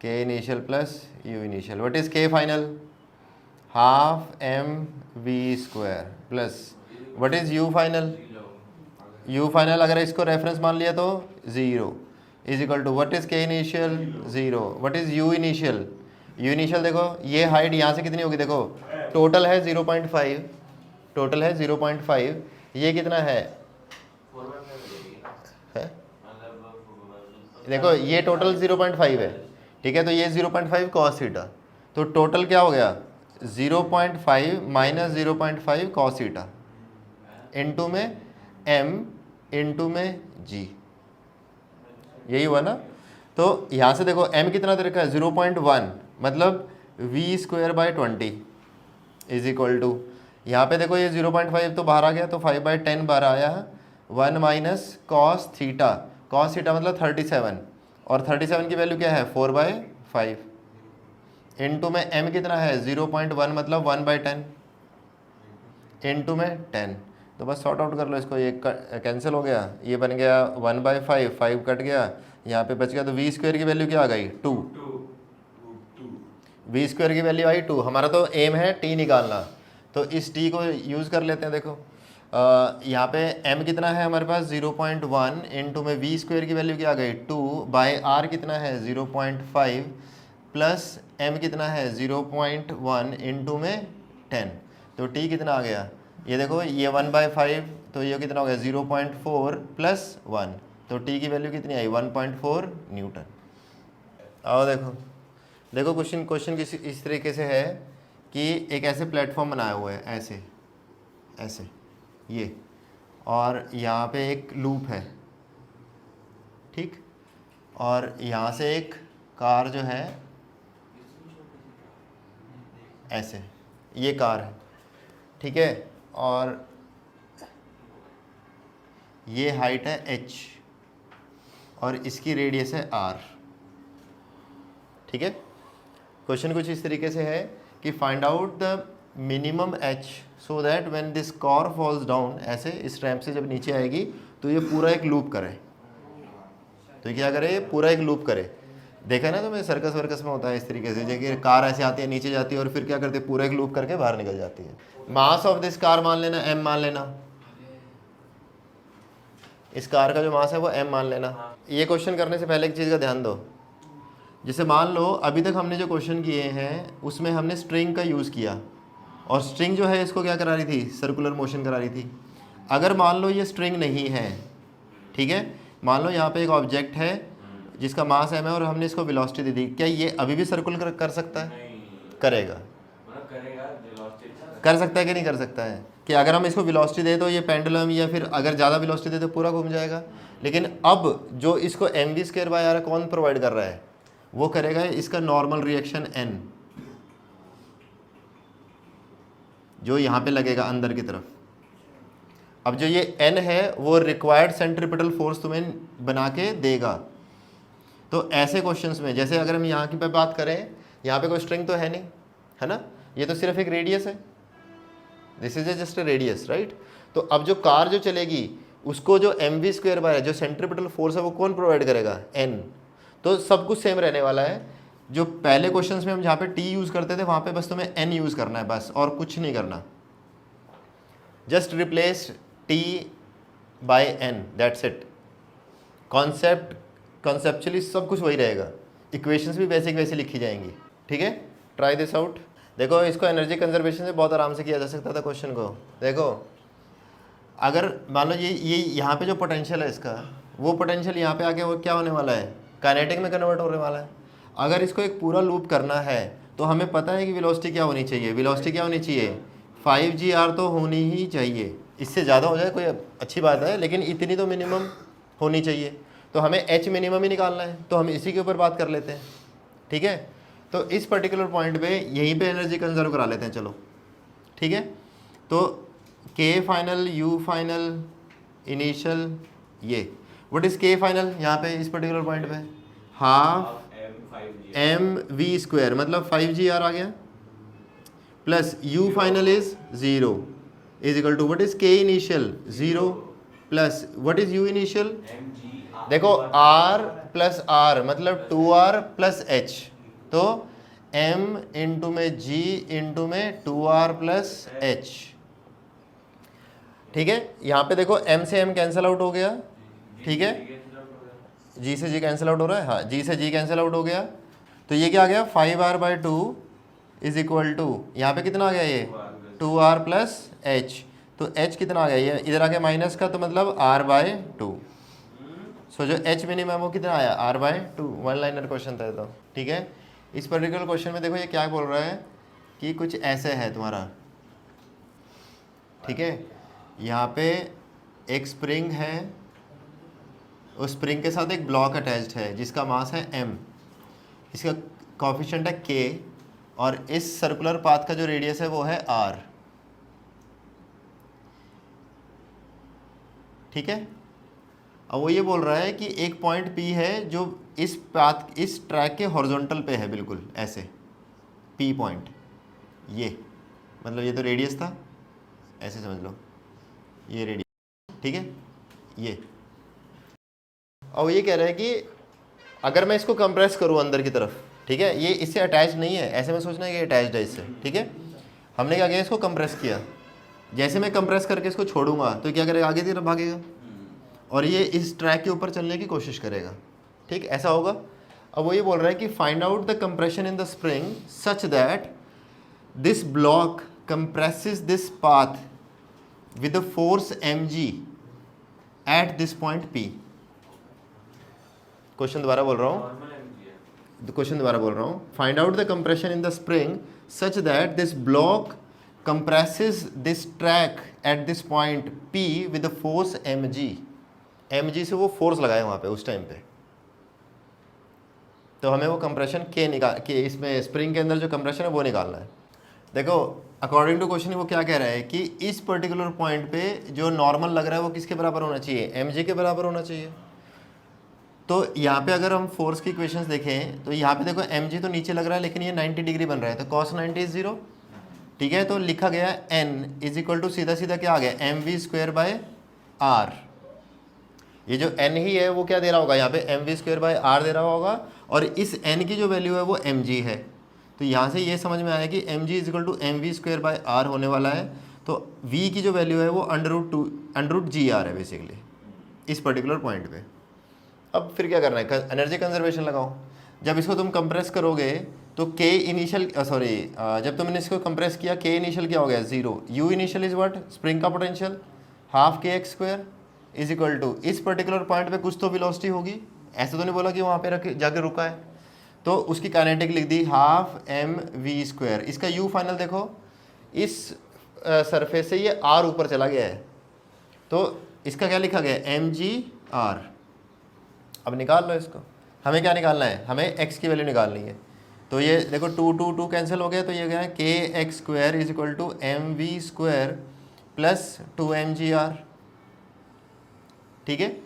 k initial plus u initial. What is k final, half mv² plus what is u final, u final अगर इसको रेफरेंस मान लिया तो 0 is equal to what is k initial 0, what is u initial, u initial देखो ये height यहाँ से कितनी होगी, देखो टोटल है 0.5 टोटल है 0.5, ये कितना है देखो ये टोटल 0.5 है, ठीक है, तो ये 0.5 cos थीटा, तो टोटल क्या हो गया 0.5 माइनस 0.5 cos थीटा इनटू में m इनटू में g, यही हुआ ना। तो यहाँ से देखो m कितना दे रखा है 0.1, मतलब v square by 20 is equal to, यहाँ पे देखो ये 0.5 तो बाहर आ गया, तो 5/10 बाहर आया है, 1 minus cos theta, cos theta मतलब 37, और 37 की वैल्यू क्या है 4/5 इनटू में m कितना है 0.1 मतलब 1/10 इनटू में 10, तो बस सॉर्ट आउट कर लो इसको, ये कैंसिल हो गया, ये बन गया 1/5, 5 कट गया, यहाँ पे बच गया, तो v स्क्वायर की वैल्यू क्या आ गई 2, v स्क्वायर की वैल्यू आई 2। हमारा तो एम है t निकालना, तो इस t को यूज़ कर लेते हैं। देखो यहाँ पे m कितना है हमारे पास 0.1 इनटू में v स्क्वायर की वैल्यू क्या आ गई 2 बाय r कितना है 0.5 प्लस m कितना है 0.1 इनटू में 10, तो t कितना आ गया, ये देखो ये 1/5, तो ये कितना हो गया 0.4 प्लस 1, तो t की वैल्यू कितनी आई 1.4 न्यूटन। आओ देखो, देखो क्वेश्चन किसी इस तरीके से है कि एक ऐसे प्लेटफॉर्म बनाया हुआ है, ऐसे ऐसे ये, और यहाँ पे एक लूप है, ठीक, और यहाँ से एक कार जो है ऐसे, ये कार है, ठीक है, और ये हाइट है h और इसकी रेडियस है r, ठीक है। क्वेश्चन कुछ इस तरीके से है कि find out the minimum h so that when this car falls down, ऐसे इस रैंप से जब नीचे आएगी तो ये पूरा एक लूप करे, तो ये क्या करे पूरा एक लूप करे। देखा ना, तो मैं सर्कस वर्कस में होता है इस तरीके से, जैसे कार ऐसे आती है नीचे जाती है और फिर क्या करते हैं पूरा एक लूप करके बाहर निकल जाती है। मास ऑफ दिस कार मान लेना m मान लेना, इस कार का जो मास है वो m मान लेना। ये क्वेश्चन करने से पहले एक चीज़ का ध्यान दो, जैसे मान लो अभी तक हमने जो क्वेश्चन किए हैं उसमें हमने स्ट्रिंग का यूज़ किया, और स्ट्रिंग जो है इसको क्या करा रही थी सर्कुलर मोशन करा रही थी। अगर मान लो ये स्ट्रिंग नहीं है, ठीक है, मान लो यहाँ पे एक ऑब्जेक्ट है जिसका मास m है और हमने इसको वेलोसिटी दे दी, क्या ये अभी भी सर्कुल कर सकता है? करेगा, कर सकता है कि नहीं कर सकता है, कि अगर हम इसको वेलोसिटी दे तो ये पेंडुलम, या फिर अगर ज़्यादा वेलोसिटी दे तो पूरा घूम जाएगा। लेकिन अब जो इसको mv² कौन प्रोवाइड कर रहा है, वो करेगा इसका नॉर्मल रिएक्शन n, जो यहाँ पे लगेगा अंदर की तरफ। अब जो ये n है वो रिक्वायर्ड सेंट्रीपिटल फोर्स तुम्हें बना के देगा। तो ऐसे क्वेश्चंस में, जैसे अगर हम यहाँ की पे बात करें, यहाँ पे कोई स्ट्रिंग तो है नहीं, है ना, ये तो सिर्फ एक रेडियस है, this is just a radius, right. तो अब जो कार जो चलेगी उसको जो mv² जो सेंट्रीपिटल फोर्स है वो कौन प्रोवाइड करेगा, n। तो सब कुछ सेम रहने वाला है। जो पहले क्वेश्चंस में हम जहाँ पे t यूज़ करते थे वहाँ पे बस तुम्हें n यूज़ करना है, बस और कुछ नहीं करना, just replace t by n, that's it. Conceptually सब कुछ वही रहेगा, इक्वेशंस भी वैसे की वैसे लिखी जाएंगी, ठीक है। Try this out. देखो इसको एनर्जी कंजर्वेशन से बहुत आराम से किया जा सकता था क्वेश्चन को। देखो अगर मान लो ये यहाँ पे जो पोटेंशियल है इसका, वो पोटेंशियल यहाँ पे आके वो क्या होने वाला है, काइनेटिक में कन्वर्ट होने वाला है। अगर इसको एक पूरा लूप करना है तो हमें पता है कि वेलोसिटी क्या होनी चाहिए, वेलोसिटी क्या होनी चाहिए 5g/r तो होनी ही चाहिए, इससे ज़्यादा हो जाए कोई अच्छी बात है, लेकिन इतनी तो मिनिमम होनी चाहिए। तो हमें h मिनिमम ही निकालना है, तो हम इसी के ऊपर बात कर लेते हैं, ठीक है। तो इस पर्टिकुलर पॉइंट पे यहीं पे एनर्जी कंजर्व करा लेते हैं, चलो ठीक है। तो k final, u final, initial, ये व्हाट इज़ k फाइनल यहाँ पे इस पर्टिकुलर पॉइंट पे, हाफ mv² मतलब 5g/r आ गया, plus u final is 0 is equal to what is k initial 0 plus what is u initial, देखो r प्लस r मतलब 2r प्लस h, तो m इंटू में g इंटू में 2r plus h, ठीक है। यहाँ पे देखो m से m कैंसिल आउट हो गया, ठीक है, g से g कैंसिल आउट हो रहा है, हाँ g से g कैंसिल आउट हो गया, तो ये क्या आ गया 5r/2 इज इक्वल टू, यहाँ पे कितना आ गया ये 2r प्लस एच, तो h कितना आ गया, ये इधर आ गया माइनस का, तो मतलब r/2। सो जो h मिनिमम वो कितना आया, r/2। वन लाइनर क्वेश्चन था ये तो, ठीक है। इस पर्टिकुलर क्वेश्चन में देखो ये क्या बोल रहा है कि कुछ ऐसे है तुम्हारा, ठीक है। यहाँ पे एक स्प्रिंग है, उस स्प्रिंग के साथ एक ब्लॉक अटैच्ड है जिसका मास है m, इसका कोफिशिएंट है k, और इस सर्कुलर पाथ का जो रेडियस है वो है r, ठीक है। अब वो ये बोल रहा है कि एक पॉइंट P है जो इस पाथ, इस ट्रैक के हॉरिजॉन्टल पे है, बिल्कुल ऐसे P पॉइंट, ये मतलब ये तो रेडियस था, ऐसे समझ लो ये रेडियस, ठीक है ये। और ये कह रहा है कि अगर मैं इसको कंप्रेस करूँ अंदर की तरफ, ठीक है, ये इससे अटैच नहीं है, ऐसे में सोचना है कि अटैच्ड है इससे, ठीक है। हमने क्या किया, इसको कंप्रेस किया, जैसे मैं कंप्रेस करके इसको छोड़ूंगा तो क्या करेगा, आगे की तरफ भागेगा और ये इस ट्रैक के ऊपर चलने की कोशिश करेगा, ठीक, ऐसा होगा। अब वो ये बोल रहा है कि find out the compression in the spring such that this block compresses this path with the force mg at this point P। Question दोबारा बोल रहा हूँ, क्वेश्चन दोबारा बोल रहा हूँ, find out the compression in the spring such that this block compresses this track at this point P with the force mg। mg से वो फोर्स लगाए वहाँ पे उस टाइम पे, तो हमें वो कंप्रेशन के इसमें स्प्रिंग के अंदर जो कंप्रेशन है वो निकालना है। देखो अकॉर्डिंग टू क्वेश्चन वो क्या कह रहा है कि इस पर्टिकुलर पॉइंट पे जो नॉर्मल लग रहा है वो किसके बराबर होना चाहिए, mg के बराबर होना चाहिए। तो यहाँ पे अगर हम फोर्स की इक्वेशंस देखें तो यहाँ पे देखो mg तो नीचे लग रहा है लेकिन ये 90 डिग्री बन रहा है, तो cos 90 इज 0, ठीक है। तो लिखा गया n इज इक्वल टू सीधा सीधा क्या आ गया, mv²/r। ये जो n ही है वो क्या दे रहा होगा, यहाँ पे mv²/r दे रहा होगा, और इस n की जो वैल्यू है वो mg है। तो यहाँ से ये समझ में आया कि mg is equal to mv²/r होने वाला है। तो v की जो वैल्यू है वो √2√gr है बेसिकली इस पर्टिकुलर पॉइंट पे। अब फिर क्या करना है, एनर्जी कंजर्वेशन लगाओ। जब इसको तुम कंप्रेस करोगे तो k इनिशियल जब तुमने इसको कंप्रेस किया k इनिशियल क्या हो गया 0, u initial is what, spring का potential half kx² is equal to इस पर्टिकुलर पॉइंट पे कुछ तो वेलोसिटी होगी, ऐसे तो नहीं बोला कि वहाँ पे रख जाके रुका है, तो उसकी काइनेटिक लिख दी हाफ mv²। इसका u फाइनल देखो, इस सरफेस से ये r ऊपर चला गया है, तो इसका क्या लिखा गया mgr। अब निकाल लो इसको, हमें क्या निकालना है, हमें x की वैल्यू निकालनी है। तो ये देखो 2 कैंसिल हो गया, तो ये गया kx² is equal to mv² plus 2mgr, ठीक है।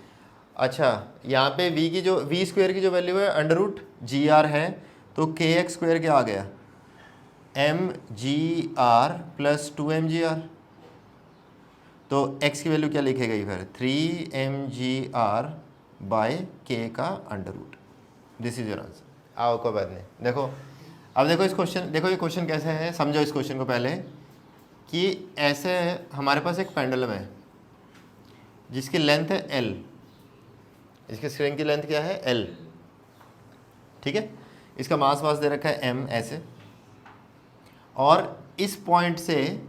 अच्छा यहाँ पे v की जो v² की जो वैल्यू है √gr है, तो kx² क्या आ गया mgr प्लस 2mgr, तो x की वैल्यू क्या लिखे गई फिर 3mgr बाय k का √। This is your answer. आओ कोई बात नहीं, देखो अब देखो इस क्वेश्चन, देखो ये क्वेश्चन कैसे है, समझो इस क्वेश्चन को पहले कि ऐसे हमारे पास एक पेंडुलम है जिसकी लेंथ है l, इसके स्ट्रिंग की लेंथ क्या है l, ठीक है। इसका मास वास दे रखा है m ऐसे, और इस पॉइंट से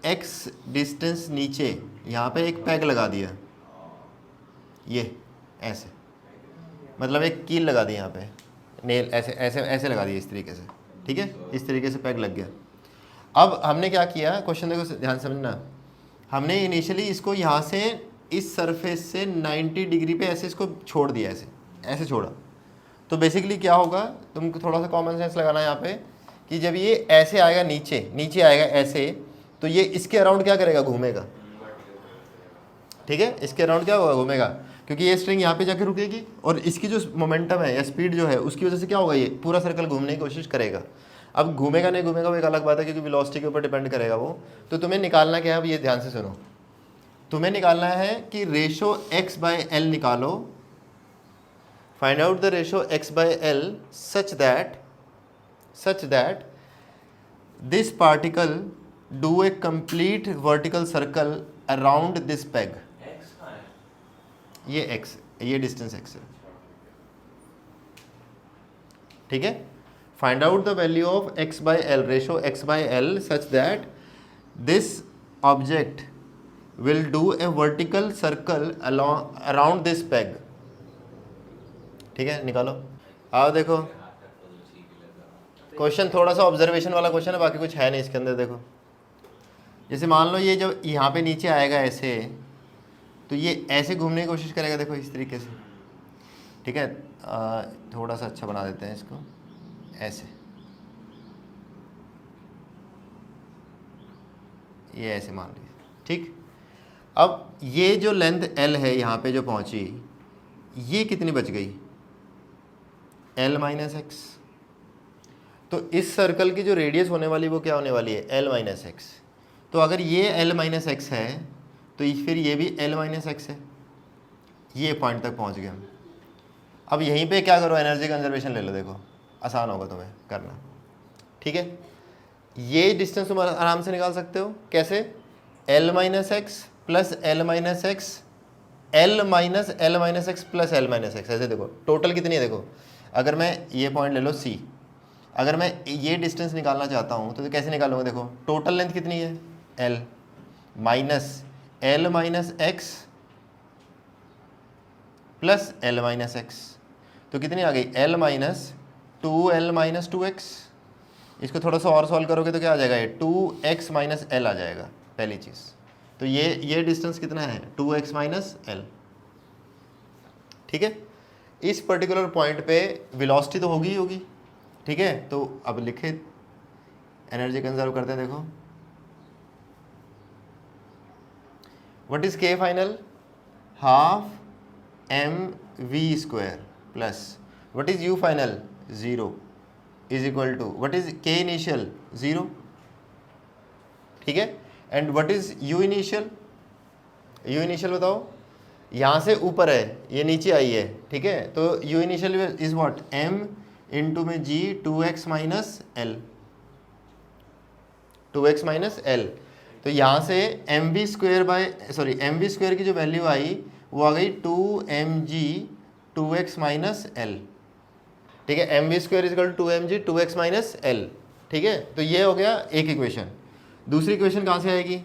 x डिस्टेंस नीचे यहाँ पे एक पैग लगा दिया, ये ऐसे मतलब एक कील लगा दी यहाँ पे, नेल ऐसे ऐसे ऐसे लगा दी इस तरीके से, ठीक है, इस तरीके से पैग लग गया। अब हमने क्या किया, क्वेश्चन देखो ध्यान समझना, हमने इनिशियली इसको यहाँ से इस सरफेस से 90 डिग्री पे ऐसे इसको छोड़ दिया, ऐसे ऐसे छोड़ा। तो बेसिकली क्या होगा, तुमको थोड़ा सा कॉमन सेंस लगाना है यहाँ पे कि जब ये ऐसे आएगा नीचे आएगा ऐसे, तो ये इसके अराउंड क्या करेगा, घूमेगा, ठीक है, इसके अराउंड क्या होगा, घूमेगा, क्योंकि ये स्ट्रिंग यहाँ पे जाके रुकेगी और इसकी जो मोमेंटम है या स्पीड जो है उसकी वजह से क्या होगा, ये पूरा सर्कल घूमने की कोशिश करेगा। अब घूमेगा नहीं घूमेगा वो एक अलग बात है, क्योंकि वेलोसिटी के ऊपर डिपेंड करेगा वो। तो तुम्हें निकालना क्या है, अब ये ध्यान से सुनो, तुम्हें निकालना है कि रेशो x/l निकालो, find out the ratio x/l such that this particle do a complete vertical circle around this peg. ये x, ये डिस्टेंस x है, ठीक है। Find out the value of x/l, ratio x/l such that this object will do a vertical circle around this peg. ठीक है, निकालो। आओ देखो, क्वेश्चन थोड़ा सा ऑब्जर्वेशन वाला क्वेश्चन है, बाकी कुछ है नहीं इसके अंदर। देखो, जैसे मान लो ये जब यहाँ पे नीचे आएगा ऐसे, तो ये ऐसे घूमने की कोशिश करेगा, देखो इस तरीके से। ठीक है, थोड़ा सा अच्छा बना देते हैं इसको, ऐसे, ये ऐसे मान लीजिए। ठीक, अब ये जो लेंथ L है यहाँ पे जो पहुँची, ये कितनी बच गई? L minus x. तो इस सर्कल की जो रेडियस होने वाली वो क्या होने वाली है? L minus x. तो अगर ये L माइनस एक्स है तो फिर ये भी L माइनस एक्स है। ये पॉइंट तक पहुँच गए हम। अब यहीं पे क्या करो, एनर्जी कंजर्वेशन ले लो। देखो, आसान होगा तुम्हें करना। ठीक है, ये डिस्टेंस तुम आराम से निकाल सकते हो। कैसे? L minus x plus L minus x, L minus L minus x plus L minus x. ऐसे देखो टोटल कितनी है। देखो, अगर मैं ये पॉइंट ले लो C, अगर मैं ये डिस्टेंस निकालना चाहता हूँ तो कैसे निकालूंगा? देखो टोटल लेंथ कितनी है? L minus L minus x plus L minus x, तो कितनी आ गई? L minus 2L minus 2x। इसको थोड़ा सा और सॉल्व करोगे तो क्या आ जाएगा? ये 2x माइनस L आ जाएगा पहली चीज़। तो ये डिस्टेंस कितना है? 2x minus L। ठीक है, इस पर्टिकुलर पॉइंट पे वेलोसिटी तो होगी ही होगी। ठीक है, तो अब लिखे, एनर्जी कंजर्व करते हैं। देखो, what is K final? Half mv square plus what is U final? 0 is equal to what is K initial? 0। ठीक है, and what is U initial? U initial बताओ, यहाँ से ऊपर है, ये नीचे आई है। ठीक है, तो U initial is what? m into में g 2x minus L, 2x minus L। तो यहाँ से mv स्क्वायर की जो वैल्यू आई वो आ गई 2mg 2x माइनस L। ठीक है, mv square is equal to 2mg 2x minus L। ठीक है, तो ये हो गया एक इक्वेशन। दूसरी इक्वेशन कहाँ से आएगी?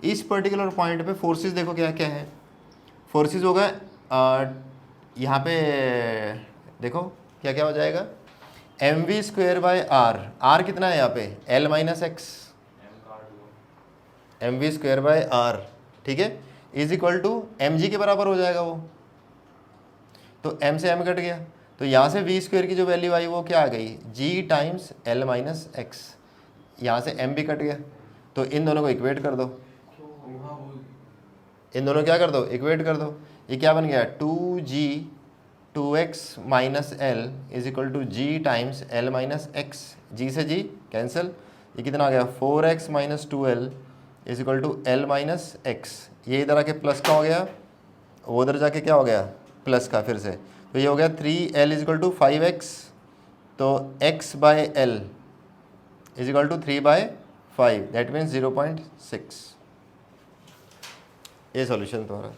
इस पर्टिकुलर पॉइंट पे फोर्सेस देखो क्या क्या है। फोर्सेस होगा यहाँ पे, देखो क्या क्या हो जाएगा? mv स्क्वायर बाय r कितना है यहाँ पे? L minus x, mv square by r। ठीक है, इज इक्वल टू mg के बराबर हो जाएगा वो। तो m से m कट गया, तो यहाँ से v स्क्वायर की जो वैल्यू आई वो क्या आ गई? g times L minus x. यहाँ से m भी कट गया, तो इन दोनों को इक्वेट कर दो। इन दोनों क्या कर दो? इक्वेट कर दो। ये क्या बन गया? 2g 2x minus L is equal to g times L minus X. g से g कैंसिल, ये कितना आ गया? 4x minus 2L is equal to L minus X. ये इधर आके प्लस का हो गया, वो उधर जाके क्या हो गया? प्लस का फिर से। तो ये हो गया 3L is equal to 5x। तो x by L is equal to 3/5, that means 0.6। ये सॉल्यूशन तुम्हारा।